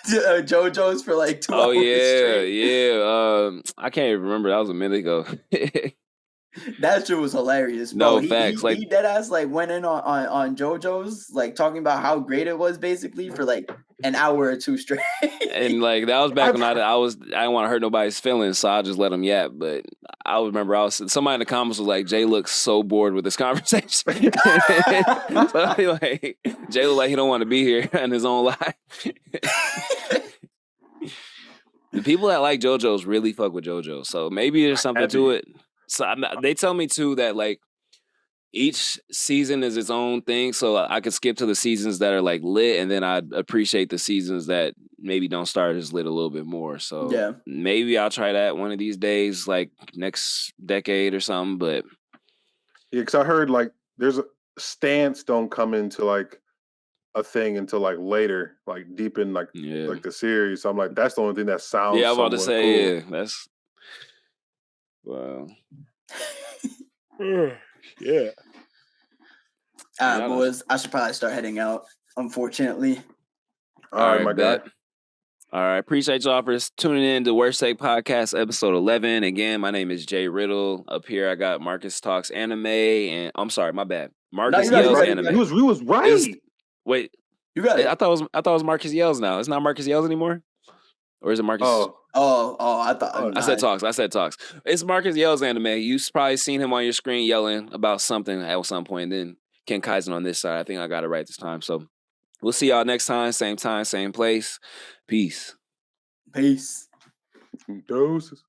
JoJo's for like 2 hours? Oh yeah. I can't even remember. That was a minute ago. That shit was hilarious, bro. No, facts. He dead ass like went in on JoJo's, like talking about how great it was basically for like an hour or 2 straight. And like that was back when I didn't want to hurt nobody's feelings, so I just let him yap. But I remember somebody in the comments was like, Jay looks so bored with this conversation. So I feel like Jay look like he don't want to be here in his own life. The people that like JoJo's really fuck with JoJo, so maybe there's something to it. So they tell me too that like each season is its own thing, so I could skip to the seasons that are like lit, and then I'd appreciate the seasons that maybe don't start as lit a little bit more. So yeah, maybe I'll try that one of these days, like next decade or something. But yeah, because I heard like there's a stance don't come into like a thing until like later, like deep in like the series. So I'm like, that's the only thing that sounds. Yeah, I'm about to say cool. that's. Wow. Yeah. Boys, I should probably start heading out, unfortunately. All right, my guy. All right. Appreciate y'all for tuning in to Worst Take Podcast, episode 11. Again, my name is Jay Riddle. Up here, I got Marcus Talks Anime, and I'm sorry, my bad. Marcus Yells Anime. He was right. Wait. You got it. I thought it was Marcus Yells now. It's not Marcus Yells anymore? Or is it Marcus? I thought I said talks. It's Marcus Yells Anime. You've probably seen him on your screen yelling about something at some point. And then Ken Kaizen on this side. I think I got it right this time. So we'll see y'all next time, same place. Peace. Peace. Doses.